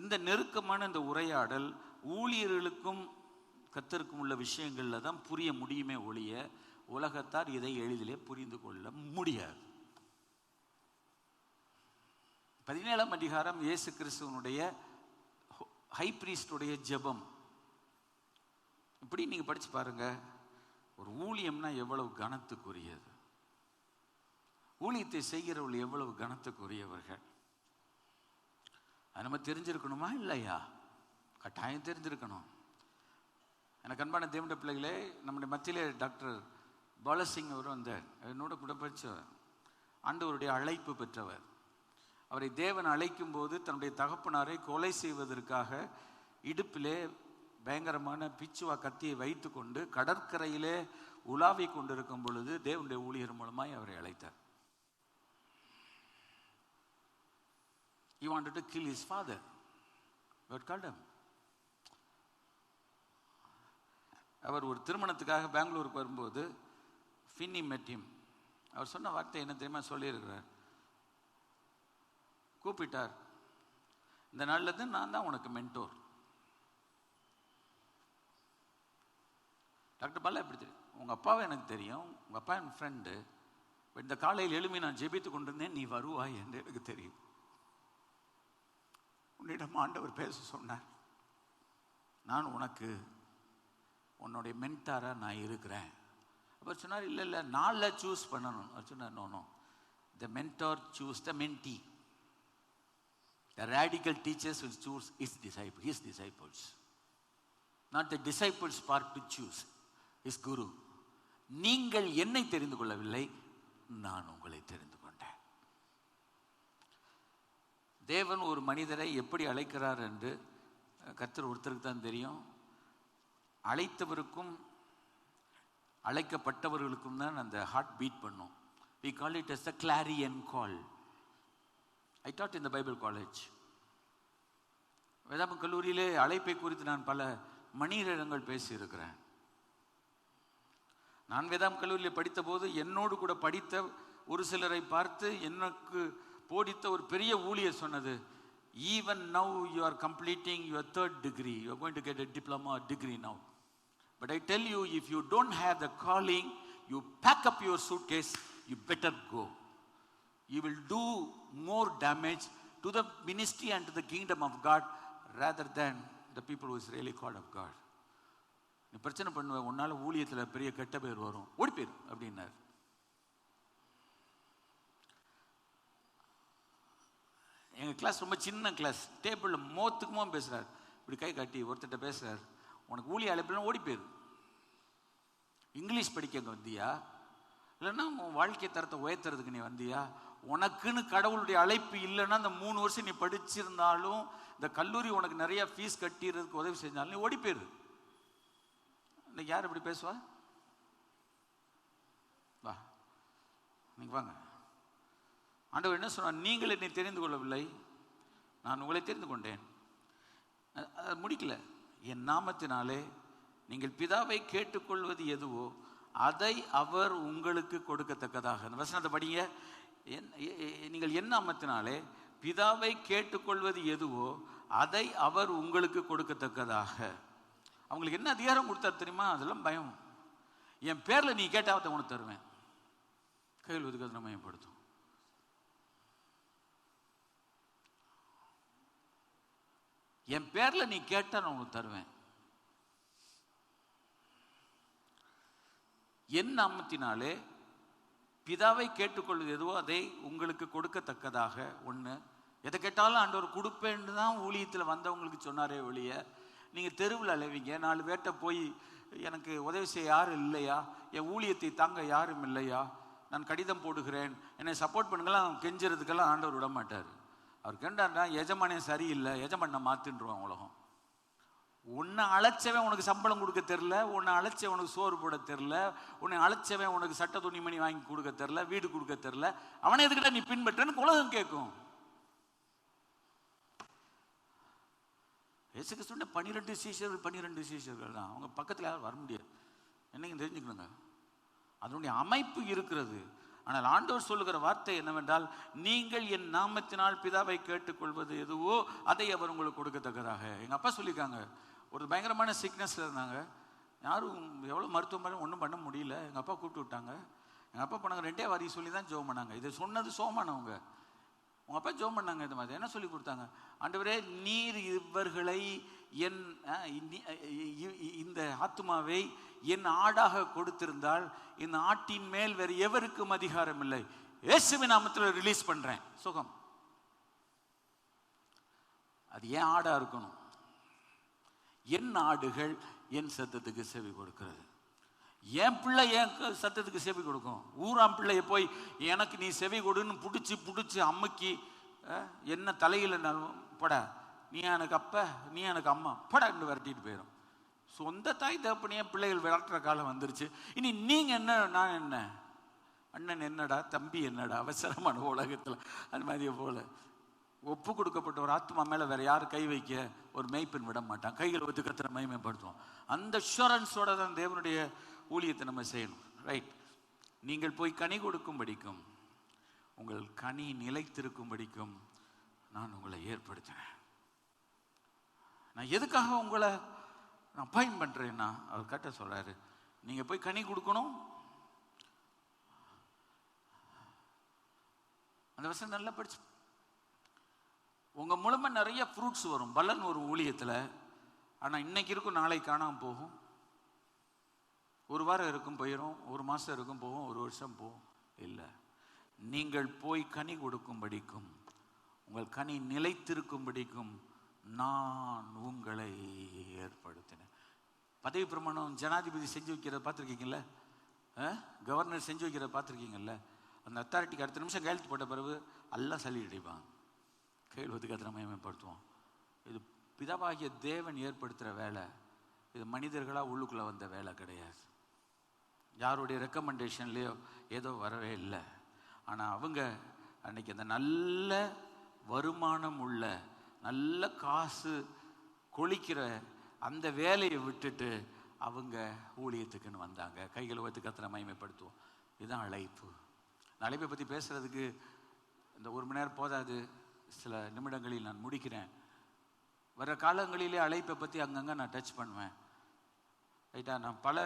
இந்த நெருக்கமான இந்த உரையாடல் ஊழியர்களுக்கும் கர்த்தருக்கும் உள்ள விஷயங்கள்ல தான் புரிய முடியுமே ஒழிய உலகத்தார் இதை எளிதிலே புரிந்து கொள்ள முடியாது. 17ஆம் அதிகாரம் இயேசு கிறிஸ்துவனுடைய ஹை பிரீஸ்டுடைய ஜெபம். இப்படி நீங்க படிச்சு பாருங்க, ஒரு ஊழியம்னா எவ்வளவு கனத்துக்குரியது, ஊழியத்தை செய்கிறவர்கள் எவ்வளவு கனத்துக்குரியவர்கள். அது நம்ம தெரிஞ்சிருக்கணுமா இல்லையா? கட்டாயம் தெரிஞ்சிருக்கணும். எனக்கு அன்பான தேவனுடைய பிள்ளைகளே, நம்முடைய மத்தியிலே டாக்டர் பாலசிங் அவர் வந்தார். என்னோட கூட படித்தவர், ஆண்டவருடைய அழைப்பு பெற்றவர். அவரை தேவன் அழைக்கும் போது தன்னுடைய தகப்பனாரை கொலை செய்வதற்காக இடுப்பிலே பயங்கரமான பிச்சுவா கத்தியை வைத்து கொண்டு கடற்கரையிலே உலாவி கொண்டிருக்கும் பொழுது தேவனுடைய ஊழியர் மூலமாய் அவரை அழைத்தார். He wanted to kill his father. God called him. அவர் ஒரு திருமணத்துக்காக பெங்களூருக்கு வரும்போது Finney met him. அவர் சொன்ன வார்த்தை என்ன தெரியுமா சொல்லியிருக்கிறார்? கூப்பிட்டார், இந்த நாள்ல நான் தான் உனக்கு மென்டோர். டாக்டர் பாலா எப்படி தெரியும்? உங்கள் அப்பாவை எனக்கு தெரியும், உங்கள் அப்பா என் ஃப்ரெண்டு. இந்த காலையில் எழுப்பி நான் ஜெபித்து கொண்டிருந்தேன், நீ வருவாய் என்று எனக்கு தெரியும். உன்னிடம் ஆண்டவர் பேச சொன்னார், நான் உனக்கு உன்னுடைய மென்டாராக நான் இருக்கிறேன். அப்போ சொன்னார், இல்லை இல்லை 4 சூஸ் பண்ணணும். அவர் சொன்னார், no, the mentor choose the mentee. The radical teachers will choose his disciples. Not the disciples part to choose his guru. நீங்கள் என்னை தெரிந்து கொள்ளவில்லை, நான் உங்களை தெரிந்து கொண்டேன். தேவன் ஒரு மனிதரை எப்படி அழைக்கிறார் என்று கர்த்தர் ஒருத்தருக்கு தான் தெரியும். அழைத்தவருக்கும் அழைக்கப்பட்டவர்களுக்கும் தான் அந்த ஹார்ட் பீட் பண்ணும். We call it as the clarion call. I taught in the Bible college. வேதாம கல்லூரியிலே அழைப்பை குறித்து நான் பல மணிநேரங்கள் பேசியிருக்கிறேன். நான் வேதாம் கல்லூரியில் படித்த போது என்னோடு கூட படித்த ஒரு சிலரை பார்த்து எனக்கு போதித்த ஒரு பெரிய ஊழியர் சொன்னது, even now you are completing your 3rd degree, you are going to get a diploma or degree now, but I tell you, if you don't have the calling, you pack up your suitcase, you better go. You will do more damage to the ministry and to the kingdom of God rather than the people who is really called of God. நீ பிரச்சனை பண்ணுவ, உன்னால ஊழியத்தில் பெரிய கெட்ட பேர் வரும், ஓடி போயிரு அப்படின்னார். எங்கள் கிளாஸ் ரொம்ப சின்ன கிளாஸ். டேபிளில் மோத்துக்குமோ பேசுகிறார், இப்படி கை காட்டி ஒருத்தட்ட பேசுகிறார், உனக்கு ஊழிய அழைப்புலாம் ஓடி போயிரு. இங்கிலீஷ் படிக்க அங்கே வந்தியா, இல்லைன்னா உன் வாழ்க்கை தரத்தை உயர்த்துறதுக்கு நீ வந்தியா? உனக்குன்னு கடவுளுடைய அழைப்பு இல்லைன்னா இந்த 3 வருஷம் நீ படிச்சிருந்தாலும், இந்த கல்லூரி உனக்கு நிறைய ஃபீஸ் கட்டிடுறதுக்கு உதவி செஞ்சாலும் நீ ஓடி போயிரு. இன்னைக்கு யார் இப்படி பேசுவா? வா, நீங்கள் வாங்க. ஆண்டவர் என்ன சொன்னார்? நீங்கள் என்னை தெரிந்து கொள்ளவில்லை, நான் உங்களை தெரிந்து கொண்டேன். அது முடிக்கல. என் நாமத்தினாலே நீங்கள் பிதாவை கேட்டுக்கொள்வது எதுவோ அதை அவர் உங்களுக்கு கொடுக்கத்தக்கதாக. அந்த வசனத்தை படிங்க. நீங்கள் என் நாமத்தினாலே பிதாவை கேட்டுக்கொள்வது எதுவோ அதை அவர் உங்களுக்கு கொடுக்கத்தக்கதாக. அவங்களுக்கு என்ன அதிகாரம் கொடுத்தாரு தெரியுமா? அதெல்லாம் பயம். என் பேரில் நீ கேட்டாவத்தை உனக்கு தருவேன். கையில் ஒதுக்கிறத மையப்படுத்தும். என் பேரில் நீ கேட்டா நான் உனக்கு தருவேன். என் நாமத்தினாலே பிதாவை கேட்டுக்கொள்வது எதுவோ அதை உங்களுக்கு கொடுக்கத்தக்கதாக. ஒன்று, எதை கேட்டாலும் ஆண்டவர் கொடுப்பேன்னு தான் ஊழியத்தில் வந்தவங்களுக்கு சொன்னாரே ஒழிய, நீங்கள் தெருவில் அலைவீங்க, 4 பேர்கிட்ட போய் எனக்கு உதவி செய்ய யாரும் இல்லையா, என் ஊழியத்தை தாங்க யாரும் இல்லையா, நான் கடிதம் போடுகிறேன், என்னை சப்போர்ட் பண்ணுங்களாம் கெஞ்சுறதுக்கெல்லாம் ஆண்டவர் விட மாட்டார். அவர் கேட்டார்னா எஜமானே சரியில்லை, எஜமான மாற்றின்றுவான் உலகம். உன்னை அழைச்சவன் உனக்கு சம்பளம் கொடுக்க தெரில, உன்னை அழைச்சவன் உனக்கு சோறு போட தெரில, உன்னை அழைச்சவன் உனக்கு சட்ட துணிமணி வாங்கி கொடுக்க தெரில, வீடு கொடுக்க தெரில, அவனை எதுக்கிட்ட நீ பின்பற்றன்னு உலகம் கேட்கும். இயேசு கிறிஸ்துவின் 12 சீஷர்கள் தான். அவங்க பக்கத்தில் யாரும் வர முடியாது. என்னைக்கு தெரிஞ்சுக்கணுங்க, அதனுடைய அமைப்பு இருக்கிறது. ஆனால் ஆண்டவர் சொல்லுகிற வார்த்தை என்னவென்றால், நீங்கள் என் நாமத்தினால் பிதாவை கேட்டுக்கொள்வது எதுவோ அதை அவர் உங்களுக்கு கொடுக்கத்தக்கதாக. எங்கள் அப்பா சொல்லியிருக்காங்க, ஒரு பயங்கரமான சிக்னஸில் இருந்தாங்க, யாரும் எவ்வளோ மருத்துவம் ஒன்றும் பண்ண முடியல. எங்கள் அப்பா கூப்பிட்டு விட்டாங்க. எங்கள் அப்பா பண்ணாங்க, 2 வாரி சொல்லி தான் ஜெபம் பண்ணாங்க. இதை சொன்னது சோமானவங்க. உங்கள் அப்பா ஜெபம் பண்ணாங்க. இந்த மாதிரி என்ன சொல்லி கொடுத்தாங்க? ஆண்டவரே, நீர் இவர்களை என் இந்த ஆத்துமாவை என் ஆடாக கொடுத்திருந்தால் இந்த ஆட்டின் மேல் வேறு எவருக்கும் அதிகாரம் இல்லை, இயேசுவின் நாமத்தில் ரிலீஸ் பண்றேன், சுகம். அது ஏன் ஆடா இருக்கணும்? என் ஆடுகள் என் சத்தத்துக்கு செவி கொடுக்கிறது. என் பிள்ளை என் சத்தத்துக்கு செவி கொடுக்கும். ஊராம் பிள்ளைய போய் எனக்கு நீ செவி கொடுன்னு பிடிச்சி அம்முக்கி என்ன தலையில் பட, நீ எனக்கு அப்ப நீ எனக்கு அம்மா படன்னு விரட்டிட்டு போயிடும். சொந்த தாய் தகப்பனையே பிள்ளைகள் விரட்டுற காலம் வந்துருச்சு. இனி நீங்க என்ன, நான் என்ன, அண்ணன் என்னடா, தம்பி என்னடா, அவசரமான உலகத்தில் அது மாதிரியே போல ஒப்பு கொடுக்கப்பட்ட ஒரு ஆத்மா மேலே வேற யாரும் கை வைக்க ஒரு மெய்ப்பெண் விட மாட்டான். கைகள் ஒத்து கத்திர மகிமைப்படுத்துவோம். அந்த அஷூரன்ஸோட தான் தேவனுடைய ஊழியத்தை நம்ம செய்யணும். ரைட். நீங்கள் போய் கனி கொடுக்கும் படிக்கும், உங்கள் கனி நிலைத்திருக்கும் படிக்கும் நான் உங்களை ஏற்படுத்தினேன். நான் எதுக்காக உங்களை நான் அப்பாயின்ட் பண்றேன்னா, அவர் கட்ட சொல்றாரு, நீங்க போய் கனி கொடுக்கணும். அந்த வசனம் நல்லா படிச்சு, உங்க மூலமா நிறைய ஃப்ரூட்ஸ் வரும், பலன் ஒரு ஊழியத்தில். ஆனா இன்னைக்கு இருக்கும், நாளை காணாம போகும். 1 வாரம் இருக்கும் போயிடும், 1 மாசம் இருக்கும் போகும், 1 வருஷம் போகும். இல்லை, நீங்கள் போய் கனி கொடுக்கும்படிக்கும் உங்கள் கனி நிலைத்திருக்கும்படிக்கும் நான் உங்களை ஏற்படுத்தினேன். பதவி பிரமாணம் ஜனாதிபதி செஞ்சு வைக்கிறத பார்த்துருக்கீங்கல்ல, கவர்னர் செஞ்சு வைக்கிறத பார்த்துருக்கீங்கல்ல. அந்த அத்தாரிட்டிக்கு அடுத்த நிமிஷம் கையெழுத்து போட்ட பிறகு எல்லாம் சளி அடிப்பாங்க. கையில் ஒதுக்கத்தை நம்ம மேம்படுத்துவோம். இது பிதாவாகிய தேவன் ஏற்படுத்துகிற வேலை. இது மனிதர்களாக உள்ளுக்குள்ளே வந்த வேலை கிடையாது. யாருடைய ரெக்கமெண்டேஷன்லேயோ ஏதோ வரவே இல்லை. ஆனால் அவங்க அன்னைக்கு அந்த நல்ல வருமானம் உள்ள, நல்ல காசு கொளிக்கிற அந்த வேலையை விட்டுட்டு அவங்க ஊழியத்துக்குன்னு வந்தாங்க. கைகளை வைத்து கத்திர மகிமைப்படுத்துவோம். இதுதான் அழைப்பு. அழைப்பை பற்றி பேசுகிறதுக்கு இந்த 1 மணி நேரம் போதாது. சில நிமிடங்களில் நான் முடிக்கிறேன். வர காலங்களிலே அழைப்பை பற்றி அங்கங்கே நான் டச் பண்ணுவேன். ரைட்டா? நான் பல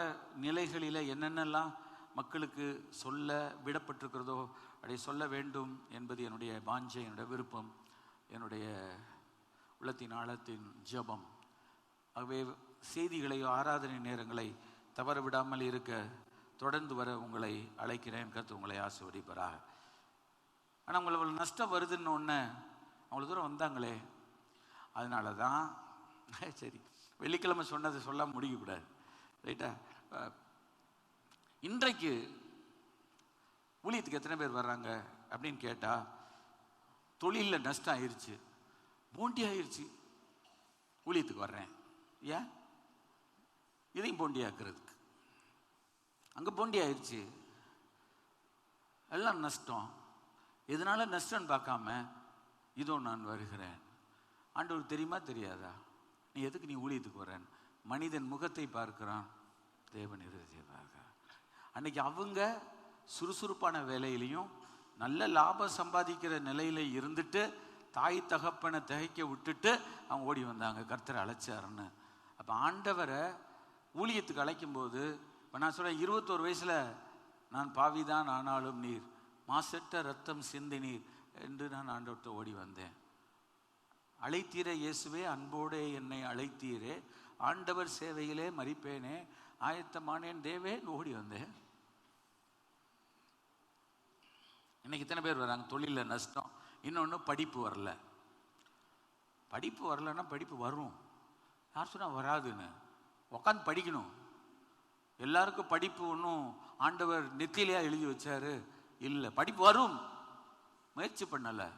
நிலைகளில் என்னென்னலாம் மக்களுக்கு சொல்ல விடப்பட்டிருக்கிறதோ அதை சொல்ல வேண்டும் என்பது என்னுடைய வாஞ்சை, என்னுடைய விருப்பம், என்னுடைய உள்ளத்தின் ஆழத்தின் ஜெபம். ஆகவே செய்திகளையோ ஆராதனை நேரங்களை தவற விடாமல் இருக்க தொடர்ந்து வர உங்களை அழைக்கிறேன். கர்த்தர் உங்களை ஆசீர்வதிப்பாராக. ஆனால் உங்களுக்கு நஷ்டம் வருதுன்னு ஒன்று அவ்வளோ தூரம் வந்தாங்களே, அதனால தான் சரி வெள்ளிக்கிழமை சொன்னதை சொல்ல முடியக்கூடாது, ரைட்டா? இன்றைக்கு ஊழியத்துக்கு எத்தனை பேர் வர்றாங்க அப்படின்னு கேட்டால், தொழிலில் நஷ்டம் ஆயிடுச்சு, போண்டி ஆயிடுச்சு, ஊழியத்துக்கு வர்றேன். ஏன்? இதையும் போண்டி ஆக்குறதுக்கு. அங்கே போண்டி ஆயிடுச்சு, எல்லாம் நஷ்டம். எதனால நஷ்டம்னு பார்க்காம இதோ நான் வருகிறேன். ஆண்டவர் தெரியுமா தெரியாதா? நீ எதுக்கு நீ ஊழியத்துக்கு வர்றேன்? மனிதன் முகத்தை பார்க்கிறான், தேவன் இருதயத்தை பார்க்கிறான். அன்னைக்கு அவங்க சுறுசுறுப்பான வேலையிலையும் நல்ல லாபம் சம்பாதிக்கிற நிலையில இருந்துட்டு தாய் தகப்பனை திகைக்க விட்டுட்டு அவங்க ஓடி வந்தாங்க, கர்த்தரை அழைச்சாருன்னு. அப்போ ஆண்டவரை ஊழியத்துக்கு அழைக்கும்போது, இப்போ நான் சொல்கிறேன், 21 வயசில் நான் பாவிதான் ஆனாலும் நீர் மாசற்ற ரத்தம் சிந்தினீர் என்று நான் ஆண்டவர்கிட்ட ஓடி வந்தேன். அழைத்தீரே இயேசுவே, அன்போடே என்னை அழைத்தீரே, ஆண்டவர் சேவையிலே மரிப்பேனே, ஆயத்தமானேன் தேவேன்னு ஓடி வந்தேன். இன்னைக்கு இத்தனை பேர் வராங்க, தொழிலில் நஷ்டம். இன்னொன்று, படிப்பு வரல. படிப்பு வரலன்னா படிப்பு வரும். யார் சொன்னால் வராதுன்னு? உட்காந்து படிக்கணும். எல்லாருக்கும் படிப்பு ஒன்றும் ஆண்டவர் நெத்தியிலையா எழுதி வச்சாரு? இல்லை, படிப்பு வரும். முயற்சி பண்ணலை,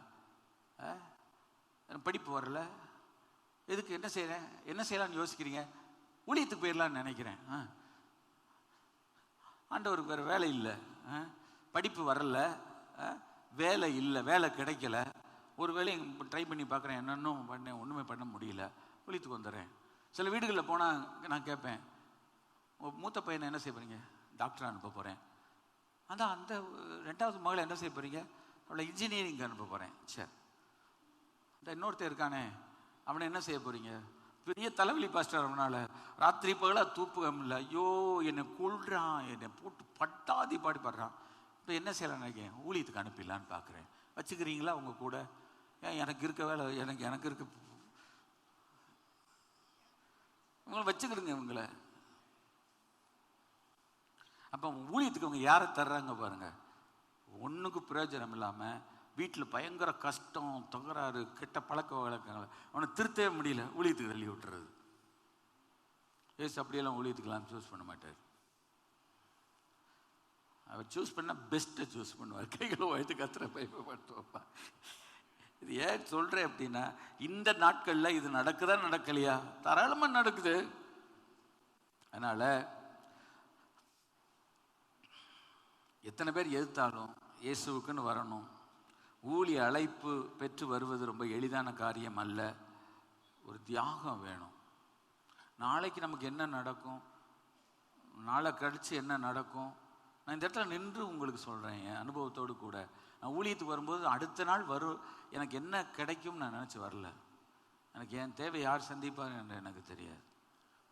படிப்பு வரல. எதுக்கு? என்ன செய்கிறேன், என்ன செய்யலான்னு யோசிக்கிறீங்க? ஊழியத்துக்கு போயிடலான்னு நினைக்கிறேன். ஆண்டவருக்கு வேறு வேலை இல்லை, படிப்பு வரல, வேலை இல்லை, வேலை கிடைக்கல. ஒரு வேலையை ட்ரை பண்ணி பார்க்குறேன், என்னென்னும் பண்ணேன், ஒன்றுமே பண்ண முடியல, ஊழியத்துக்கு வந்துடுறேன். சில வீடுகளில் போனால் நான் கேட்பேன், மூத்த பையனை என்ன செய்ய போகிறீங்க? டாக்டர் அனுப்ப போகிறேன். அதான் அந்த 2வது மகளை என்ன செய்ய போகிறீங்க? அவளை இன்ஜினியரிங் அனுப்ப போகிறேன். சரி, இந்த இன்னொருத்தர் இருக்கானே, அவனை என்ன செய்ய போகிறீங்க? பெரிய தலைவலி பாஸ்டர், அவனால் ராத்திரி பகலாக தூக்கம் இல்லை, ஐயோ என்னை கொள்றான், என்னை போட்டு பட்டாதி பாடி பாடுறான். இப்போ என்ன செய்யலான்னு நினைக்கிறேன்? ஊழியத்துக்கு அனுப்பிடலான்னு பார்க்குறேன். வச்சுக்கிறீங்களா உங்க கூட? ஏன், எனக்கு இருக்க வேலை, எனக்கு இருக்க, உங்களை வச்சுக்கிடுங்க இவங்களை. அப்போ ஊழியத்துக்கு அவங்க யாரை தர்றாங்க பாருங்க. ஒன்றுக்கு பிரயோஜனம் இல்லாமல் வீட்டில் பயங்கர கஷ்டம், தகராறு, கெட்ட பழக்க வழக்கங்களை அவனை திருத்தவே முடியல, ஊழியத்துக்கு தள்ளி விட்டுறது. ஏசு அப்படியெல்லாம் ஊழியத்துக்கெல்லாம் சூஸ் பண்ண மாட்டார். அவர் சூஸ் பண்ணால் பெஸ்ட்டை சூஸ் பண்ணுவார். கைகளை வயது கத்திர பயப்பட்டு வைப்பா. இது ஏன் சொல்கிறேன் அப்படின்னா, இந்த நாட்களில் இது நடக்குதா நடக்கலையா? தாராளமாக நடக்குது. அதனால் எத்தனை பேர் எதிர்த்தாலும் இயேசுவுக்குன்னு வரணும். ஊழிய அழைப்பு பெற்று வருவது ரொம்ப எளிதான காரியம் அல்ல. ஒரு தியாகம் வேணும். நாளைக்கு நமக்கு என்ன நடக்கும், நாளை கழிச்சு என்ன நடக்கும், நான் இந்த இடத்துல நின்று உங்களுக்கு சொல்கிறேன் என் அனுபவத்தோடு கூட. நான் ஊழியத்துக்கு வரும்போது அடுத்த நாள் வரும் எனக்கு என்ன கிடைக்கும் நான் நினச்சி வரல. எனக்கு என் தேவை யார் சந்திப்பார் என்று எனக்கு தெரியாது.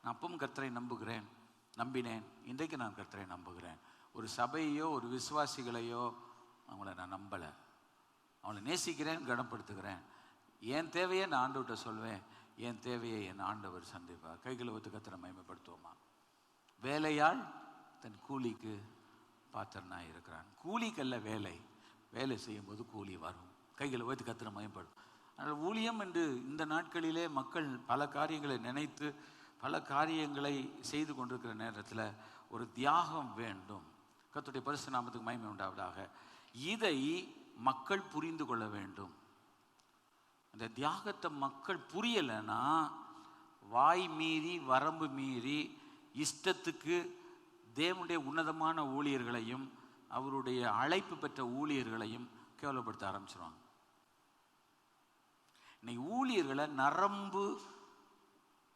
நான் அப்பவும் கர்த்தரை நம்பினேன். இன்றைக்கு நான் கர்த்தரை நம்புகிறேன். ஒரு சபையோ ஒரு விசுவாசிகளையோ அவங்கள நான் நம்பலை. அவளை நேசிக்கிறேன், கனப்படுத்துகிறேன். என் தேவையை நான் ஆண்டவர்கிட்ட சொல்வேன், என் தேவையை என் ஆண்டவர் சந்திப்பார். கைகளை ஒத்து கர்த்தரை மகிமைப்படுத்துவோமா? வேலையாள் தன் கூலிக்கு பாத்திரனாக இருக்கிறான். கூலிக்கல்ல வேலை செய்யும்போது கூலி வரும். கைகளை ஒத்து கர்த்தரை மகிமைப்படும். அதனால் ஊழியம் என்று இந்த நாட்களிலே மக்கள் பல காரியங்களை நினைத்து பல காரியங்களை செய்து கொண்டிருக்கிற நேரத்தில் ஒரு தியாகம் வேண்டும். கர்த்தருடைய பரிசுத்த நாமத்துக்கு மகிமை உண்டாவதாக. இதை மக்கள் புரிந்து கொள்ள வேண்டும். அந்த தியாகத்தை மக்கள் புரியலைன்னா வாய் மீறி வரம்பு மீறி இஷ்டத்துக்கு தேவனுடைய உன்னதமான ஊழியர்களையும் அவருடைய அழைப்பு பெற்ற ஊழியர்களையும் கேவலப்படுத்த ஆரம்பிச்சிருவாங்க. இன்னைக்கு ஊழியர்களை நரம்பு,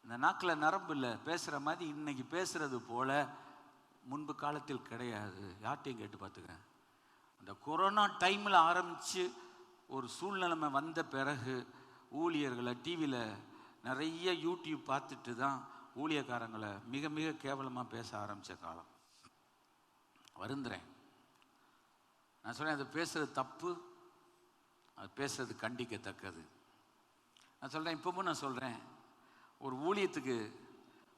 இந்த நாக்கில் நரம்பு இல்லை பேசுகிற மாதிரி இன்னைக்கு பேசுறது போல முன்பு காலத்தில் கிடையாது. யார்ட்டையும் கேட்டு பார்த்துக்கிறேன். அந்த கொரோனா டைமில் ஆரம்பித்து ஒரு சூழ்நிலைமை வந்த பிறகு ஊழியர்களை டிவியில் நிறைய யூடியூப் பார்த்துட்டு தான் ஊழியக்காரங்களை மிக மிக கேவலமாக பேச ஆரம்பித்த காலம். வருந்துறேன், நான் சொல்கிறேன், அது பேசுகிறது தப்பு, அது பேசுறது கண்டிக்கத்தக்கது. நான் சொல்கிறேன், இப்பவும் நான் சொல்கிறேன், ஒரு ஊழியத்துக்கு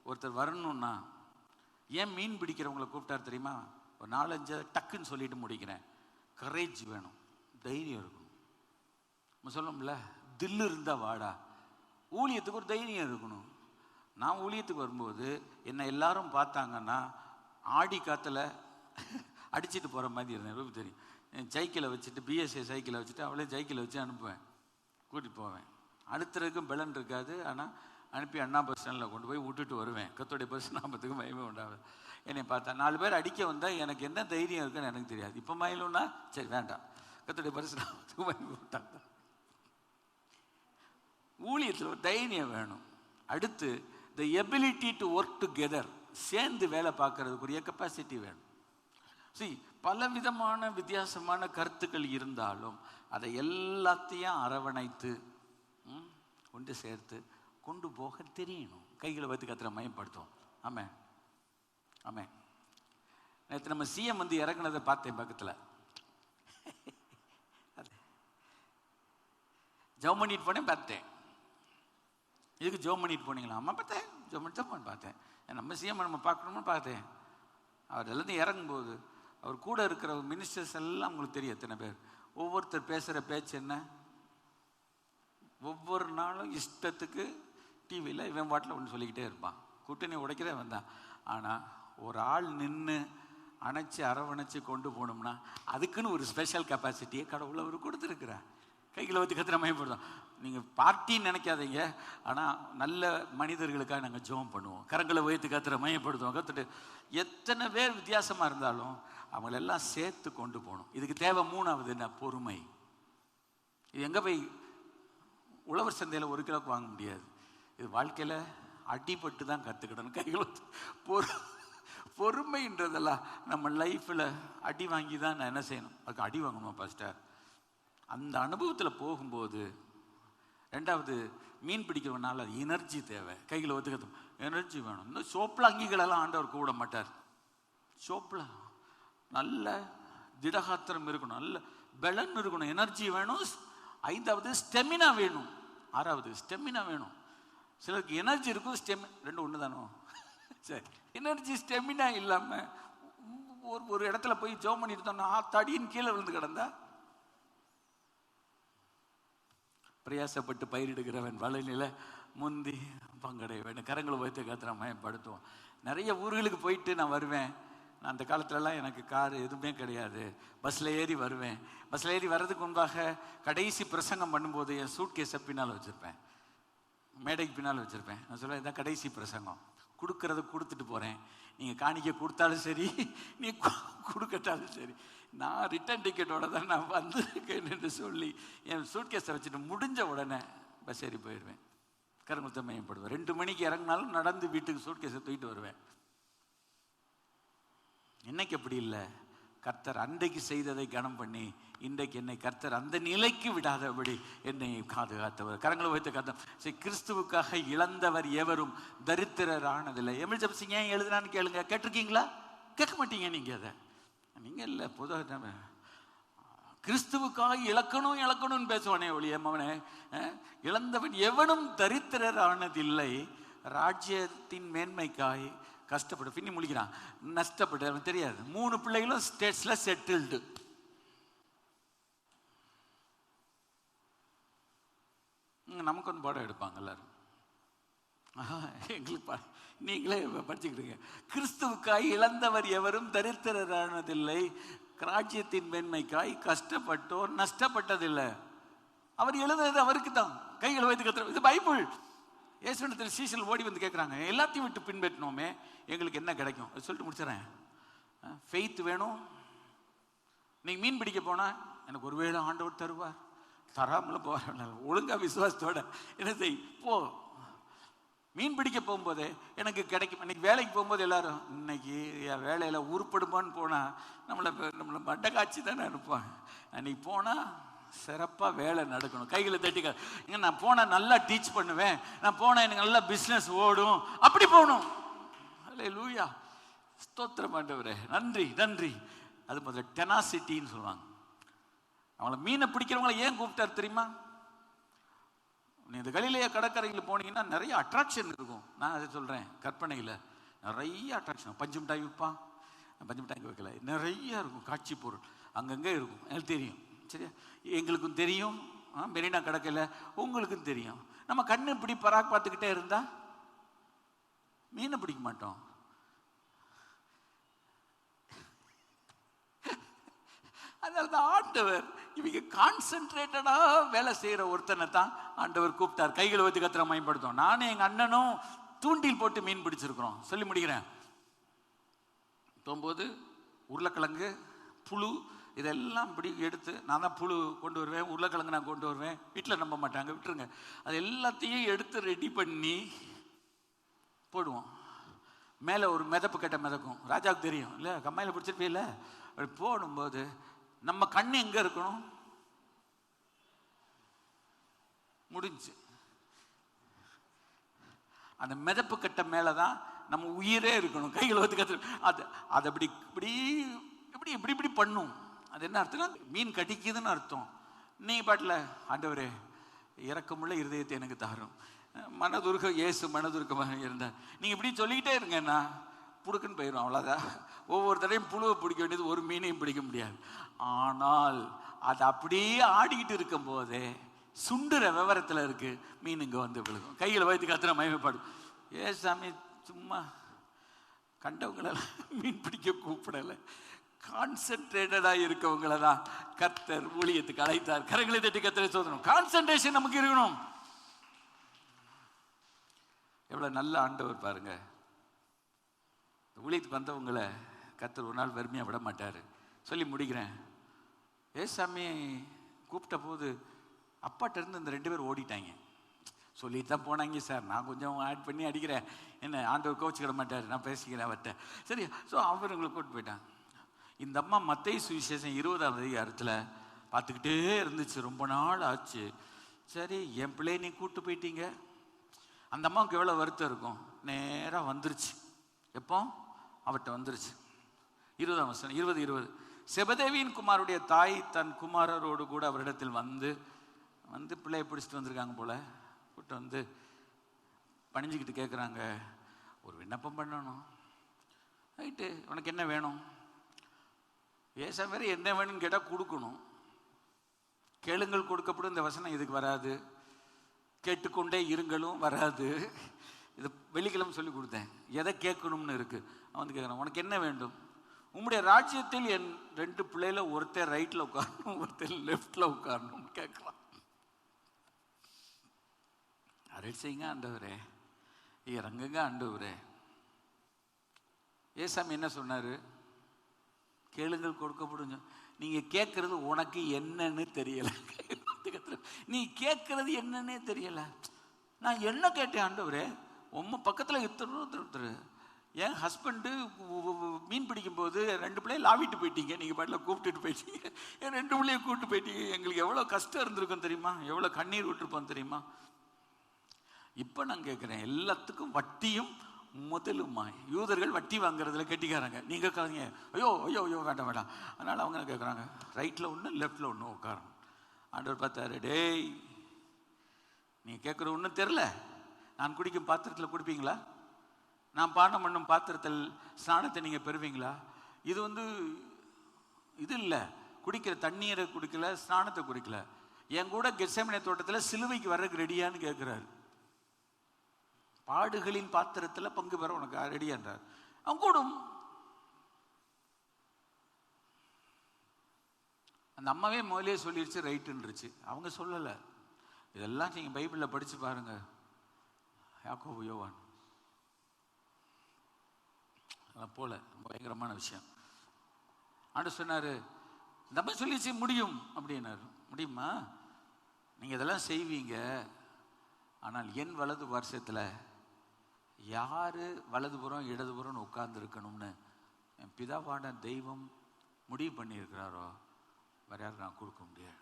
ஒருத்தர் வரணும்னா ஏன் மீன் பிடிக்கிறவங்களை கூப்பிட்டார் தெரியுமா? ஒரு 4-5 டக்குன்னு சொல்லிட்டு முடிக்கிறேன். கரேஜ் வேணும், தைரியம் இருக்கணும். நம்ம சொல்லணும்ல, தில்லு இருந்தால் வாடா. ஊழியத்துக்கு ஒரு தைரியம் இருக்கணும். நான் ஊழியத்துக்கு வரும்போது என்னை எல்லாரும் பார்த்தாங்கன்னா ஆடி காற்றுல அடிச்சுட்டு போகிற மாதிரி இருந்தேன். ரொம்ப தெரியும். என் சைக்கிளை வச்சுட்டு, பிஎஸ்ஏ சைக்கிளை வச்சுட்டு அவளே சைக்கிளை வச்சு அனுப்புவேன், கூட்டிகிட்டு போவேன். அடுத்ததுக்கும் பலன் இருக்காது. ஆனால் அனுப்பி அண்ணா பஸ் ஸ்டாண்டில் கொண்டு போய் விட்டுட்டு வருவேன். கர்த்தருடைய பஸ் நாமத்துக்கு மகிமை உண்டாகுது. என்னை பார்த்தா 4 பேர் அடிக்க வந்தால் எனக்கு என்ன தைரியம் இருக்குன்னு எனக்கு தெரியாது. இப்போ மயிலும்னா சரி வேண்டாம், கர்த்தருடைய பஸ் நாமத்துக்கு மகிமை உண்டாகுது. ஊழியத்தில் ஒரு தைரியம் வேணும். அடுத்து the ability to work together, சேர்ந்து வேலை பார்க்கறதுக்குரிய கெப்பாசிட்டி வேணும். பல விதமான வித்தியாசமான கருத்துக்கள் இருந்தாலும் அதை எல்லாத்தையும் அரவணைத்து கொண்டு சேர்த்து கொண்டு போக தெரியணும். கைகளை வைத்து கத்திர மயப்படுத்தும். ஆமே ஆமே. நேற்று நம்ம சிஎம் வந்து இறங்குனதை பார்த்தேன் பக்கத்தில். ஜோம் பண்ணிட்டு போனேன், பார்த்தேன். இதுக்கு ஜோம் பண்ணிட்டு போனீங்களா? அம்மா பார்த்தேன், ஜோம் பண்ணி பார்த்தேன். நம்ம சிஎம் நம்ம பார்க்கணும்னு பார்த்தேன். அவர் எல்லாத்தையும் இறங்கும்போது அவர் கூட இருக்கிற மினிஸ்டர்ஸ் எல்லாம் உங்களுக்கு தெரியும் எத்தனை பேர். ஒவ்வொருத்தர் பேசுகிற பேச்சு என்ன? ஒவ்வொரு நாளும் இஷ்டத்துக்கு டிவியில் இவன் பாட்டில் ஒன்று சொல்லிக்கிட்டே இருப்பான். கூட்டணி உடைக்கிறே வந்தான். ஆனால் ஒரு ஆள் நின்று அணைச்சி அரவணைச்சி கொண்டு போகணும்னா அதுக்குன்னு ஒரு ஸ்பெஷல் கெப்பாசிட்டியை கடவுளை அவர் கொடுத்துருக்குறார். கைகளை வச்சு கத்திர மயப்படுறோம். நீங்கள் பார்ட்டின்னு நினைக்காதீங்க. ஆனால் நல்ல மனிதர்களுக்காக நாங்கள் ஜெபம் பண்ணுவோம். கரங்களை வைத்து கத்திர மயப்படுத்துவோம். கத்துட்டு எத்தனை பேர் வித்தியாசமாக இருந்தாலும் அவங்களெல்லாம் சேர்த்து கொண்டு போகணும். இதுக்கு தேவை 3வது என்ன? பொறுமை. இது எங்கே போய் உழவர் சந்தையில் 1 கிலோக்கு வாங்க முடியாது. இது வாழ்க்கையில் அடிபட்டு தான் கற்றுக்கிடணும். கைகளை பொறுமைன்றதெல்லாம் நம்ம லைஃப்பில் அடி வாங்கி தான் நான் என்ன செய்யணும்? அதுக்கு அடி வாங்கணும் பாஸ்டர். அந்த அனுபவத்தில் போகும்போது 2வது மீன் பிடிக்கிறவனால எனர்ஜி தேவை. கைகளை ஒத்துக்கணும், எனர்ஜி வேணும். இன்னும் சோப்பில் அங்கிகளெல்லாம் ஆண்டவர் கூட மாட்டார். சோப்பில் நல்ல திடகாத்திரம் இருக்கணும், நல்ல பலன் இருக்கணும், எனர்ஜி வேணும். 5வது ஸ்டெமினா வேணும். 6வது ஸ்டெமினா வேணும். சிலருக்கு எனர்ஜி இருக்கும், ரெண்டும் ஒன்று தானோ? சரி, எனர்ஜி ஸ்டெமினா இல்லாமல் ஒரு இடத்துல போய் ஜெபம் பண்ணிட்டு இருந்தோம்னா தடியின் கீழே விழுந்து கிடந்தா. பிரயாசப்பட்டு பயிரிடுகிறவன் வலையில முந்தி பங்கடைய வேண்டும். கரங்களை வைத்து கத்திர மயப்படுத்துவோம். நிறைய ஊர்களுக்கு போயிட்டு நான் வருவேன். நான் அந்த காலத்துலலாம் எனக்கு கார் எதுவுமே கிடையாது. பஸ்ஸில் ஏறி வருவேன். பஸ்ஸில் ஏறி வர்றதுக்கு முன்பாக கடைசி பிரசங்கம் பண்ணும்போது என் சூட்கேஸை பின்னால் வச்சுருப்பேன், மேடைக்கு பின்னால் வச்சுருப்பேன். நான் சொல்லுவேன், இதான் கடைசி பிரசங்கம், கொடுக்கறத கொடுத்துட்டு போகிறேன். நீங்கள் காணிக்க கொடுத்தாலும் சரி, நீ கொடுக்கட்டாலும் சரி, நான் ரிட்டர்ன் டிக்கெட்டோட தான் நான் வந்திருக்கேன் என்று சொல்லி என் சூட்கேஸை வச்சுட்டு முடிஞ்ச உடனே பஸ் ஏறி போயிடுவேன். கரங்குத்த மையப்படுவேன். 2 மணிக்கு இறங்கினாலும் நடந்து வீட்டுக்கு சூட்கேஸை தூக்கிட்டு வருவேன். இன்னைக்கு அப்படி இல்லை. கர்த்தர் அன்றைக்கு செய்ததை கனம் பண்ணி இன்றைக்கு என்னை கர்த்தர் அந்த நிலைக்கு விடாதபடி என்னை பாதுகாத்தவர். கரங்களை வைத்து கர்த்தர் கிறிஸ்துவுக்காக இழந்தவர் எவரும் தரித்திரர் ஆனதில்லை. எமில் ஜெபசிங் ஏன் எழுதுனான்னு கேளுங்க. கேட்டிருக்கீங்களா? கேட்க மாட்டீங்க நீங்கள். அதை நீங்கள் இல்லை, பொதுவாக கிறிஸ்துவுக்காக இழக்கணும்னு பேசுவானே ஒழிய அவனே இழந்தவன் எவனும் தரித்திரர் ஆனதில்லை. ராஜ்யத்தின் மேன்மைக்காய் கஷ்டப்பட்டு பின்னி முழிக்கிறான், நஷ்டப்பட்டு. அவன் தெரியாது. 3 பிள்ளைகளும் ஸ்டேட்ஸ்ல செட்டில்டு. நமக்கு வந்து பாடம் எடுப்பாங்க எல்லாரும். எங்களுக்கு நீங்களே படிச்சுக்கிடுங்க. கிறிஸ்துவுக்காய் இழந்தவர் எவரும் தரித்திரரானதில்லை. ராஜ்யத்தின் மேன்மைக்காய் கஷ்டப்பட்டோர் நஷ்டப்பட்டதில்லை. அவர் எழுதுறது அவருக்கு தான். கைகளை வைத்து கத்துற. இது பைபிள். இயேசுவிடத்தில் சீசல் ஓடி வந்து கேட்குறாங்க, எல்லாத்தையும் விட்டு பின்பற்றினோமே, எங்களுக்கு என்ன கிடைக்கும்? சொல்லிட்டு முடிச்சிடறேன். ஃபெய்த் வேணும். நீங்கள் மீன் பிடிக்க போனால் எனக்கு ஒருவேளை ஆண்டவர் தருவார், தராமலும் போவார். ஒழுங்கா விசுவாசத்தோட என்ன செய் போ. மீன் பிடிக்க போகும்போது எனக்கு கிடைக்கும். இன்னைக்கு வேலைக்கு போகும்போது எல்லாரும் இன்னைக்கு என் வேலையில் உருப்படுமான்னு போனால் நம்மளை மட்டை காட்சி தானே அனுப்பாங்க. அன்னைக்கு போனால் சிறப்பாக வேலை நடக்கணும். கைகளை தட்டிக்க. இங்கே நான் போனால் நல்லா டீச் பண்ணுவேன், நான் போனால் எனக்கு நல்லா பிஸ்னஸ் ஓடும், அப்படி போகணும். அல்லேலூயா, ஸ்தோத்திரம் ஆண்டவரே, நன்றி நன்றி. அது முதல்ல டெனாசிட்டின்னு சொல்லுவாங்க. அவங்கள மீனை பிடிக்கிறவங்கள ஏன் கூப்பிட்டார் தெரியுமா? நீ இந்த கலிலேய கடற்கரையில் போனீங்கன்னா நிறைய அட்ராக்ஷன் இருக்கும். நான் அதை சொல்கிறேன், கற்பனையில் நிறைய அட்ராக்ஷன். பஞ்சு மிட்டாய் விற்பான், பஞ்சு மிட்டாய்க்கு வைக்கல, நிறைய இருக்கும் காட்சி பொருள் அங்கங்கே இருக்கும். எனக்கு தெரியும், சரியா, எங்களுக்கும் தெரியும். மெரினா கடற்கரையில் உங்களுக்கும் தெரியும். நம்ம கண்ணு இப்படி பராக் பார்த்துக்கிட்டே இருந்தா மீனை பிடிக்க மாட்டோம். அதனால தான் ஆண்டவர் இவங்க கான்சென்ட்ரேட்டடா வேலை செய்யற ஒருத்தனை தான் ஆண்டவர் கூப்பிட்டார். கைகளை வச்சு கத்திர பயன்படுத்தும். நானும் எங்க அண்ணனும் தூண்டில் போட்டு மீன் பிடிச்சிருக்கிறோம். சொல்லி முடிக்கிறேன். போகும்போது உருளைக்கிழங்கு, புழு இதெல்லாம் இப்படி எடுத்து, நான் தான் புழு கொண்டு வருவேன், உருளைக்கிழங்கு நான் கொண்டு வருவேன். வீட்டில் நம்ப மாட்டாங்க, விட்டுருங்க. அது எல்லாத்தையும் எடுத்து ரெடி பண்ணி போடுவோம். மேலே ஒரு மிதப்பு கட்ட மிதக்கும். ராஜாவுக்கு தெரியும் இல்லை, கம்மாயில் பிடிச்சிருப்பே இல்லை. அப்படி போடும்போது நம்ம கண்ணு எங்கே இருக்கணும்? முடிஞ்சு அந்த மிதப்பு கட்ட மேலே தான் நம்ம உயிரே இருக்கணும். கைகளை வந்து கற்று அது அப்படி இப்படி இப்படி இப்படி இப்படி பண்ணும். அது என்ன அர்த்தம்னா மீன் கடிக்குதுன்னு அர்த்தம். நீங்கள் பாட்டில் ஆண்டவரே இரக்கமுள்ள இருதயத்தை எனக்கு தாரும், மனதுருக்க இயேசு மனதுருக்கமாக இருந்தார், நீங்கள் இப்படி சொல்லிக்கிட்டே இருங்கன்னா புடுக்குன்னு போயிடும். அவ்வளோதான். ஒவ்வொரு தடையும் புழுவை பிடிக்க வேண்டியது, ஒரு மீனையும் பிடிக்க முடியாது. ஆனால் அது அப்படியே ஆடிக்கிட்டு இருக்கும் போதே சுண்டுற விவரத்தில் இருக்கு, மீன் இங்கே வந்து விழுகும். கையில் வைத்து கத்துற மயமைப்படும். ஏ சாமி சும்மா கண்டவங்களெல்லாம் மீன் பிடிக்க கூப்பிடலை, கான்சென்ட்ரேட்டடாக இருக்கவங்களை தான் கர்த்தர் ஊழியத்துக்கு அழைத்தார். கரங்களை தட்டி கர்த்தரை சோதனும். கான்சென்ட்ரேஷன் நமக்கு இருக்கணும். எவ்வளோ நல்ல ஆண்டவர் பாருங்க. ஊழியத்துக்கு வந்தவங்களை கர்த்தர் ஒரு நாள் வறுமையாக விட மாட்டார். சொல்லி முடிக்கிறேன். ஏசாமி கூப்பிட்ட போது அப்பாட்ட இருந்து இந்த 2 பேர் ஓடிட்டாங்க. சொல்லிட்டு தான் போனாங்க, சார் நான் கொஞ்சம் ஆட் பண்ணி அடிக்கிறேன், என்ன ஆண்டவர் கோச்சிக்கிட மாட்டார், நான் பேசிக்கிறேன் அவர்கிட்ட, சரி. ஸோ அவர் உங்களை கூப்பிட்டு போயிட்டாங்க. இந்த அம்மா மத்தேயு சுவிசேஷம் 20ஆம் அதிகாரத்தில் பார்த்துக்கிட்டே இருந்துச்சு. ரொம்ப நாள் ஆச்சு. சரி, என் பிள்ளையை நீ கூப்பிட்டு போயிட்டீங்க. அந்த அம்மாவுக்கு எவ்வளோ வருத்தம் இருக்கும். நேராக வந்துருச்சு. எப்போ அவர்கிட்ட வந்துருச்சு. 20ஆம் வசனம் 20 செபதேவியின் குமாருடைய தாய் தன் குமாரரோடு கூட அவரிடத்தில் வந்து பிள்ளையை பிடிச்சிட்டு வந்திருக்காங்க போல. கூப்பிட்டு வந்து பணிஞ்சிக்கிட்டு கேட்குறாங்க, ஒரு விண்ணப்பம் பண்ணணும். ரைட்டு, உனக்கு என்ன வேணும்? ஏசா வேறு என்ன வேணும்னு கேட்டால் கொடுக்கணும். கேளுங்கள் கொடுக்கப்படும் இந்த வசனம் இதுக்கு வராது. கேட்டுக்கொண்டே இருங்களும் வராது. இது வெள்ளிக்கிழமை சொல்லி கொடுத்தேன். எதை கேட்கணும்னு இருக்கு. அவன் வந்து கேட்குறான், உனக்கு என்ன வேண்டும்? உங்களுடைய ராஜ்யத்தில் என் 2 பிள்ளையில ஒருத்தர் ரைட்டில் உட்காரணும், ஒருத்தர் லெஃப்டில் உட்காரணும்னு கேட்குறான். அரைச்சிங்க ஆண்டவரே, இறங்குங்க ஆண்டவரே. ஏசாமி என்ன சொன்னார்? கேளுங்கள் கொடுக்கப்படுங்க. நீங்கள் கேட்குறது உனக்கு என்னன்னு தெரியலை. நீ கேட்குறது என்னன்னே தெரியலை. நான் என்ன கேட்டேன் ஆண்டவரே? உம்ம பக்கத்தில் ஒருத்தர் என் ஹஸ்பண்டு மீன் பிடிக்கும்போது 2 பிள்ளைய லாவிட்டு போயிட்டீங்க, நீங்கள் பாட்டில் கூப்பிட்டுட்டு போயிட்டீங்க, என் 2 பிள்ளைய கூப்பிட்டு போயிட்டீங்க. எங்களுக்கு எவ்வளோ கஷ்டம் இருந்திருக்கும் தெரியுமா? எவ்வளோ கண்ணீர் விட்டுருப்போம் தெரியுமா? இப்போ நான் கேட்குறேன், எல்லாத்துக்கும் வட்டியும் முதலுமாய். யூதர்கள் வட்டி வாங்குறதுல கெட்டிக்காரங்க. நீங்கள் கேட்காதீங்க, ஐயோ ஐயோ ஐயோ வேண்டாம் வேண்டாம். அதனால் அவங்க கேட்குறாங்க, ரைட்டில் ஒன்று லெஃப்டில் ஒன்று உட்காரணும். ஆண்டவர் பார்த்தாரு, டேய் நீ கேட்குற ஒன்றும் தெரில. நான் குடிக்கும் பாத்திரத்தில் குடிப்பீங்களா? நான் பானம் பண்ணும் பாத்திரத்தில் ஸ்நானத்தை நீங்கள் பெறுவீங்களா? இது இது இல்லை, குடிக்கிற தண்ணீரை குடிக்கல, ஸ்நானத்தை குடிக்கல. என் கூட கெத்செமனே தோட்டத்தில் சிலுவைக்கு வர்றதுக்கு ரெடியான்னு கேட்குறாரு. பாடுகளின் பாத்திரத்தில் பங்கு பெற உனக்கு ரெடியான்றார். அவன் கூடும். அந்த அம்மாவே முதலே சொல்லிடுச்சு, ரைட்டுன்றுச்சு. அவங்க சொல்லலை. இதெல்லாம் நீங்கள் பைபிளில் படித்து பாருங்க. யாக்கோபு, யோவான் போல பயங்கரமான விஷயம். ஆண்டவர் சொன்னார், நம்ம சொல்லிச்சு முடியும் அப்படின்னாரு. முடியுமா? நீங்கள் இதெல்லாம் செய்வீங்க, ஆனால் என் வலது வருஷத்தில் யார் வலதுபுறம் இடதுபுறம் உட்கார்ந்து இருக்கணும்னு என் பிதாவான தெய்வம் முடிவு பண்ணியிருக்கிறாரோ வேற யாரும் நான் கொடுக்க முடியாது.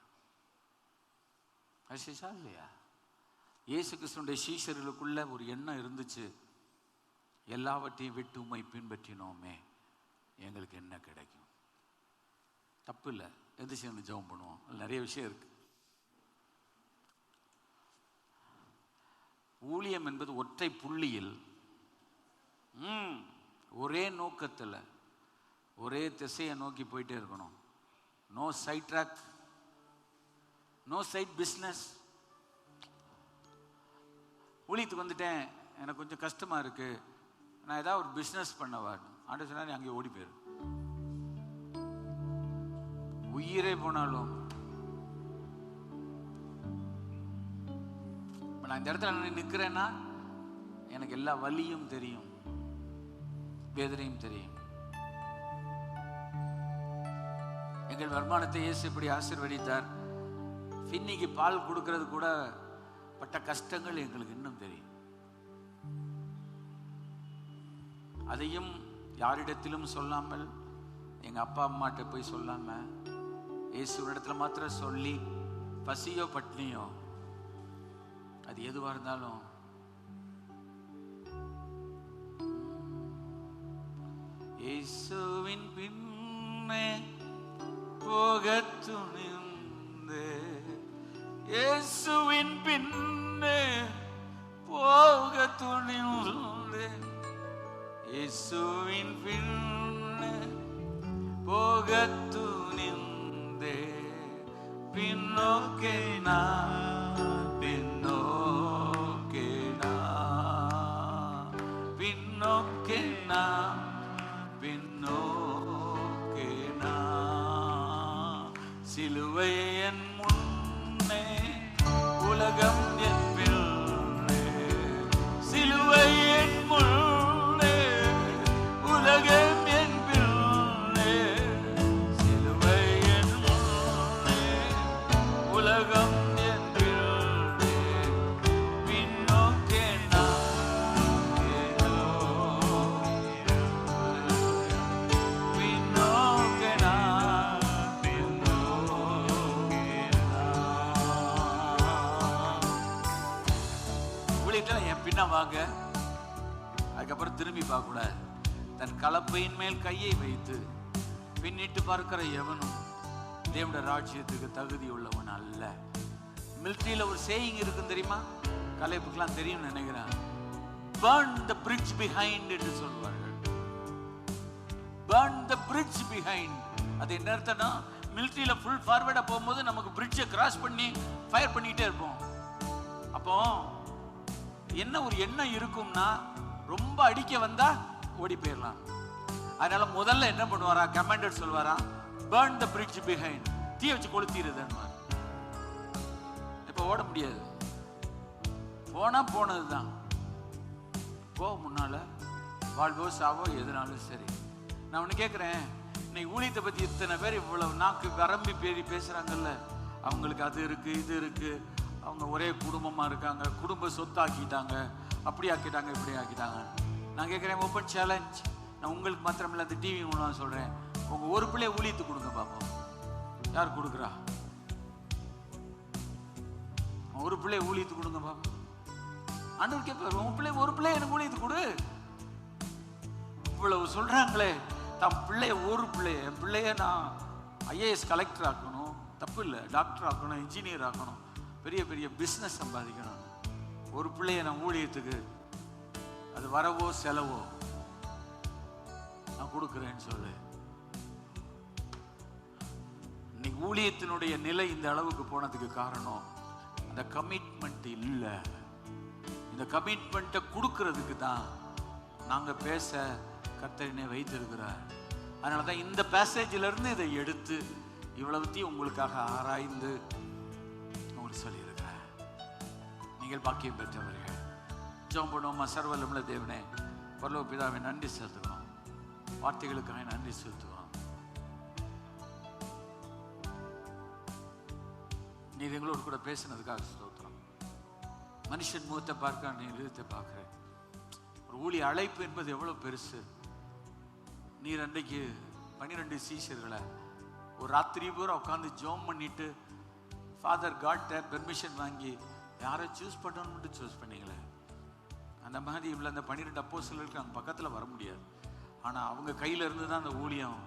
அசிஷா இல்லையா? இயேசு கிறிஸ்துடைய சீஷர்களுக்குள்ள ஒரு எண்ணம் இருந்துச்சு, எல்லாவற்றையும் விட்டு உம்மை பின்பற்றினோமே, எங்களுக்கு என்ன கிடைக்கும்? தப்பு இல்லை, எது சேர்ந்து ஜெபம் பண்ணுவோம். நிறைய விஷயம் இருக்கு. ஊழியம் என்பது ஒற்றை புள்ளியில் ஒரே நோக்கத்தில் ஒரே திசையை நோக்கி போயிட்டே இருக்கணும். No side track, no side business. ஊழியத்துக்கு வந்துட்டேன், எனக்கு கொஞ்சம் கஷ்டமா இருக்கு, நான் ஏதாவது ஒரு பிஸ்னஸ் பண்ணவா ஆண்டு சொன்னா நீ அங்கே ஓடி போயிரு. உயிரே போனாலும் நான் இந்த இடத்துல நிற்கிறேன்னா எனக்கு எல்லா வலியும் தெரியும், வேதனையும் தெரியும். எங்கள் வருமானத்தை இயேசு இப்படி ஆசீர்வதித்தார். பின்னிக்கு பால் கொடுக்கிறது கூட பட்ட கஷ்டங்கள் எங்களுக்கு இன்னும் தெரியும். அதையும் யாரிடத்திலும் சொல்லாமல், எங்க அப்பா அம்மாட்ட போய் சொல்லாம, இயேசுவிடத்துல மாத்திரம் சொல்லி, பசியோ பட்னியோ அது எதுவா இருந்தாலும் இயேசுவின் பின்னே போக துணிந்து, இயேசுவின் பின்னே போக துணிந்து, இயேசுவின் பின்னே போக துணிந்து, பின்னோக்கே நான், பின்னோக்கே நான், பின்னோக்கே நான், பின்னோக்கே நான். சிலுவை என் முன்னே, உலகம் என் பின்னே, சிலுவை என் முன்னே, உலகம் என் பின்னே, சிலுவை என் முன்னே, உலகம் என் பின்னே, பின்னோக்கே நான், பின்னோக்கே நான், பின்னோக்கே நான். ஊழியத்துல என் பின்ன வாங்க, அதுக்கப்புறம் திரும்பி பார்க்க கூடாது. தன் கலப்பையின் மேல் கையை வைத்து பின்னிட்டு பார்க்கிற எவனும் தேவனுடைய ராஜ்யத்துக்கு தகுதி உள்ளவன் அல்ல. மிலிட்டரியில ஒரு சேயிங் இருக்கும் தெரியுமா? கலைப்புக்கெல்லாம் தெரியும் நினைக்கிறேன். burn the bridge behind என்று சொல்வார்கள். burn the bridge behind. அது என்ன அர்த்தம்னா, மிலிட்டரியில ஃபுல் ஃபார்வர்டா போகும்போது நமக்கு பிரிட்ஜை கிராஸ் பண்ணி ஃபயர் பண்ணிட்டே இருப்போம். அப்போ என்ன ஒரு எண்ணம் இருக்கும்னா, ரொம்ப அடிக்க வந்தா ஓடி போயிடலாம். அதனால முதல்ல என்ன பண்ணுவாரா, commander சொல்வாரா, burn the bridge behind, தீ வச்சு கொளுத்திடுதுன்னு. இப்ப ஓட முடியாது, போனா போனதுதான். போ முன்னால, வாழ்வோ சாவோ எதுனாலும் சரி. நான் ஒண்ணு கேட்கிறேன், இன்னைக்கு ஊழியத்தை பத்தி இத்தனை பேர் இவ்வளவு நாக்கு வரம்பி பேரி பேசுறாங்கல்ல, அவங்களுக்கு அது இருக்கு இது இருக்கு, அவங்க ஒரே குடும்பமா இருக்காங்க, குடும்ப சொத்தாக்கிட்டாங்க, அப்படி ஆக்கிட்டாங்க இப்படி ஆக்கிட்டாங்க. நான் கேட்கிறேன், ஓப்பன் சேலஞ்ச், நான் உங்களுக்கு மாத்திரமில்ல அந்த டிவி மூலம் சொல்றேன், உங்க ஒரு பிள்ளைய ஊழியத்து கொடுங்க பாப்போம். யார் கொடுக்குறா? ஒரு பிள்ளைய ஊழியத்து கொடுங்க பாப்போம். ஆண்டவர் கேட்பார், உன் பிள்ளை ஒரு பிள்ளைய எனக்கு ஊழியத்து கொடு. இவ்வளவு சொல்றாங்களே, தம் பிள்ளைய ஒரு பிள்ளைய, என் பிள்ளைய நான் ஐஏஎஸ் கலெக்டர் ஆக்கணும், தப்பு இல்லை, டாக்டர் ஆக்கணும், இன்ஜினியர் ஆக்கணும், பெரிய பெரிய பிஸ்னஸ் சம்பாதிக்கணும். ஒரு பிள்ளைய நான் ஊழியத்துக்கு, அது வரவோ செலவோ நான் கொடுக்குறேன்னு சொல்லு. இன்னைக்கு ஊழியத்தினுடைய நிலை இந்த அளவுக்கு போனதுக்கு காரணம் அந்த கமிட்மெண்ட் இல்லை. இந்த கமிட்மெண்ட்டை கொடுக்கறதுக்கு தான் நாங்க பேச கர்த்தரினை வைத்திருக்கிறார். அதனாலதான் இந்த பேசேஜ்ல இருந்து இதை எடுத்து இவ்வளவுத்தையும் உங்களுக்காக ஆராய்ந்து உங்களுக்கு சொல்லியிருக்கிறேன். நீங்கள் பாக்கியம் பெற்றவர்கள். ஜெபம் பண்ணுவோமா? சர்வவல்லமையுள்ள தேவனே, பரலோக பிதாவே, நன்றி செலுத்துகிறோம், வார்த்தைகளுக்காக நன்றி செலுத்துகிறோம். நீர் எங்களோடு கூட பேசினதுக்காக ஸ்தோத்திரம். மனுஷன் முகத்தை பார்க்க நீ இருதயத்தை பார்க்கிறேன். ஒரு ஊழிய அழைப்பு என்பது எவ்வளவு பெருசு. நீர் அன்றைக்கு 12 சீஷர்களை ஒரு ராத்திரி பூரா உட்காந்து ஜோம் பண்ணிட்டு ஃபாதர் காட்ட பெர்மிஷன் வாங்கி யாரை சூஸ் பண்ணணும்னு சூஸ் பண்ணீங்களே. அந்த மாதிரி இவ்வளோ அந்த 12 அப்போஸ்தலருக்கு அங்கே பக்கத்தில் வர முடியாது. ஆனால் அவங்க கையில் இருந்து தான் அந்த ஊழியம்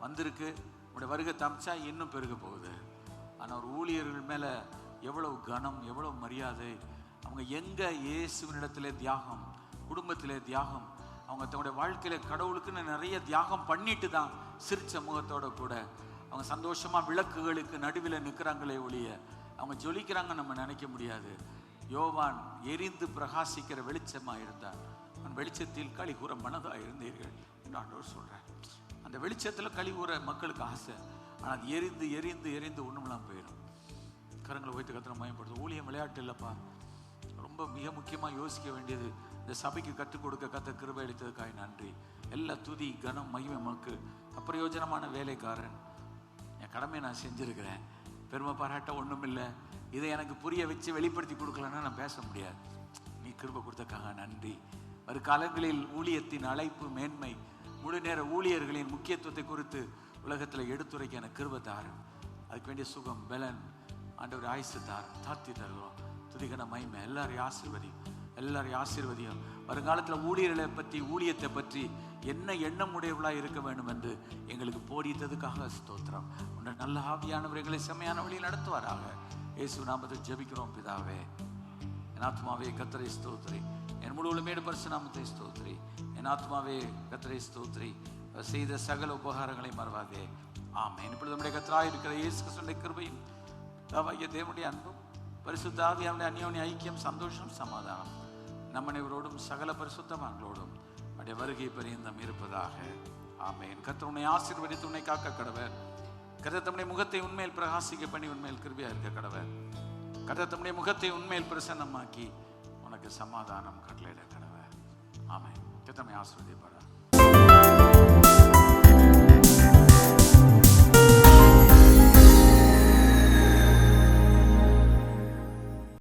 வந்திருக்கு. உங்களுடைய வருகை தமிச்சா இன்னும் பெருக போகுது. ஆனால் ஒரு ஊழியர்கள் மேலே எவ்வளவு கனம், எவ்வளவு மரியாதை, அவங்க எங்க இயேசுவினிடத்திலே தியாகம், குடும்பத்திலே தியாகம், அவங்க தன்னுடைய வாழ்க்கையில கடவுளுக்குன்னு நிறைய தியாகம் பண்ணிட்டு தான் சிரிச்ச முகத்தோட கூட அவங்க சந்தோஷமா விளக்குகளுக்கு நடுவில் நிற்கிறாங்களே ஒழிய அவங்க ஜொலிக்கிறாங்க நம்ம நினைக்க முடியாது. யோவான் எரிந்து பிரகாசிக்கிற வெளிச்சமா இருந்தார். அவன் வெளிச்சத்தில் களி கூற மனதா இருந்தீர்கள் என்று ஆண்டவர் சொல்றார். அந்த வெளிச்சத்துல களி கூற மக்களுக்கு ஆசை. ஆனால் அது எரிந்து எரிந்து எரிந்து ஒண்ணுமெல்லாம் போயிடும். கரங்களை வைத்து கத்திர மயப்படுத்தும். ஊழியம் விளையாட்டு இல்லப்பா. ரொம்ப மிக முக்கியமாக யோசிக்க வேண்டியது, இந்த சபைக்கு கற்றுக் கொடுக்க கத்த கிருபை அளித்ததுக்காக நன்றி. எல்லா துதி கனம் மகிமை மக்கு. அப்பிரயோஜனமான வேலைக்காரன், என் கடமையை நான் செஞ்சிருக்கிறேன், பெருமை பாராட்ட ஒன்றும் இல்லை, இதை எனக்கு புரிய வச்சு வெளிப்படுத்தி கொடுக்கலன்னா நான் பேச முடியாது. நீ கிருபை கொடுத்தக்காக நன்றி. வருகாலங்களில் ஊழியத்தின் அழைப்பு மேன்மை, முழு நேர ஊழியர்களின் முக்கியத்துவத்தை குறித்து உலகத்தில் எடுத்துரைக்க எனக்கு கிருபை தாரும். அதுக்கு வேண்டிய சுகம் பலன் ஆண்டவர் ஆயுசு தாரும். தாத்தி தருகிறோம். துதிகன மகிமை எல்லாரையும் ஆசீர்வதியும், எல்லாரையும் ஆசீர்வதியும். வருங்காலத்தில் ஊழியர்களை பற்றி, ஊழியத்தை பற்றி என்ன எண்ணம் உடையவளாக இருக்க வேண்டும் என்று எங்களுக்கு போதித்ததுக்காக ஸ்தோத்திரம். உன்னை நல்ல ஆவியானவர் எங்களை செம்மையான வழியில் நடத்துவாராக. இயேசு நாமத்தில் ஜெபிக்கிறோம் பிதாவே. என் ஆத்மாவே கர்த்தரை ஸ்தோத்திரி, என் முழுவதுமே பரிசுநாமத்தை ஸ்தோத்திரி. என் ஆத்மாவே கர்த்தரை ஸ்தோத்திரி, செய்த சகல உபகாரங்களை மறவாதே. ஆமென். இப்பொழுது நம்முடைய கர்த்தராய் இருக்கிற இயேசு கிறிஸ்துவின் கிருபையும் பிதாவாகிய தேவனுடைய அன்பும் பரிசுத்த ஆவியானவருடைய அந்யோன்ய ஐக்கியம், சந்தோஷம், சமாதானம் நம் அனைவரோடும் சகல பரிசுத்தவான்களோடும் அவருடைய வருகை பரியந்தம் இருப்பதாக. ஆமென். கர்த்தர் உன்னை ஆசீர்வதித்து உன்னை காக்க கடவர். கர்த்தர் தம்முடைய முகத்தை உண்மையில் பிரகாசிக்க பண்ணி உண்மையில் கிருபையா இருக்க கடவர். கர்த்தர் தம்முடைய முகத்தை உண்மையில் பிரசன்னமாக்கி உனக்கு சமாதானம் கட்டளையிட கடவர். ஆமென். கர்த்தர் நம்மை ஆசீர்வதிப்பார்.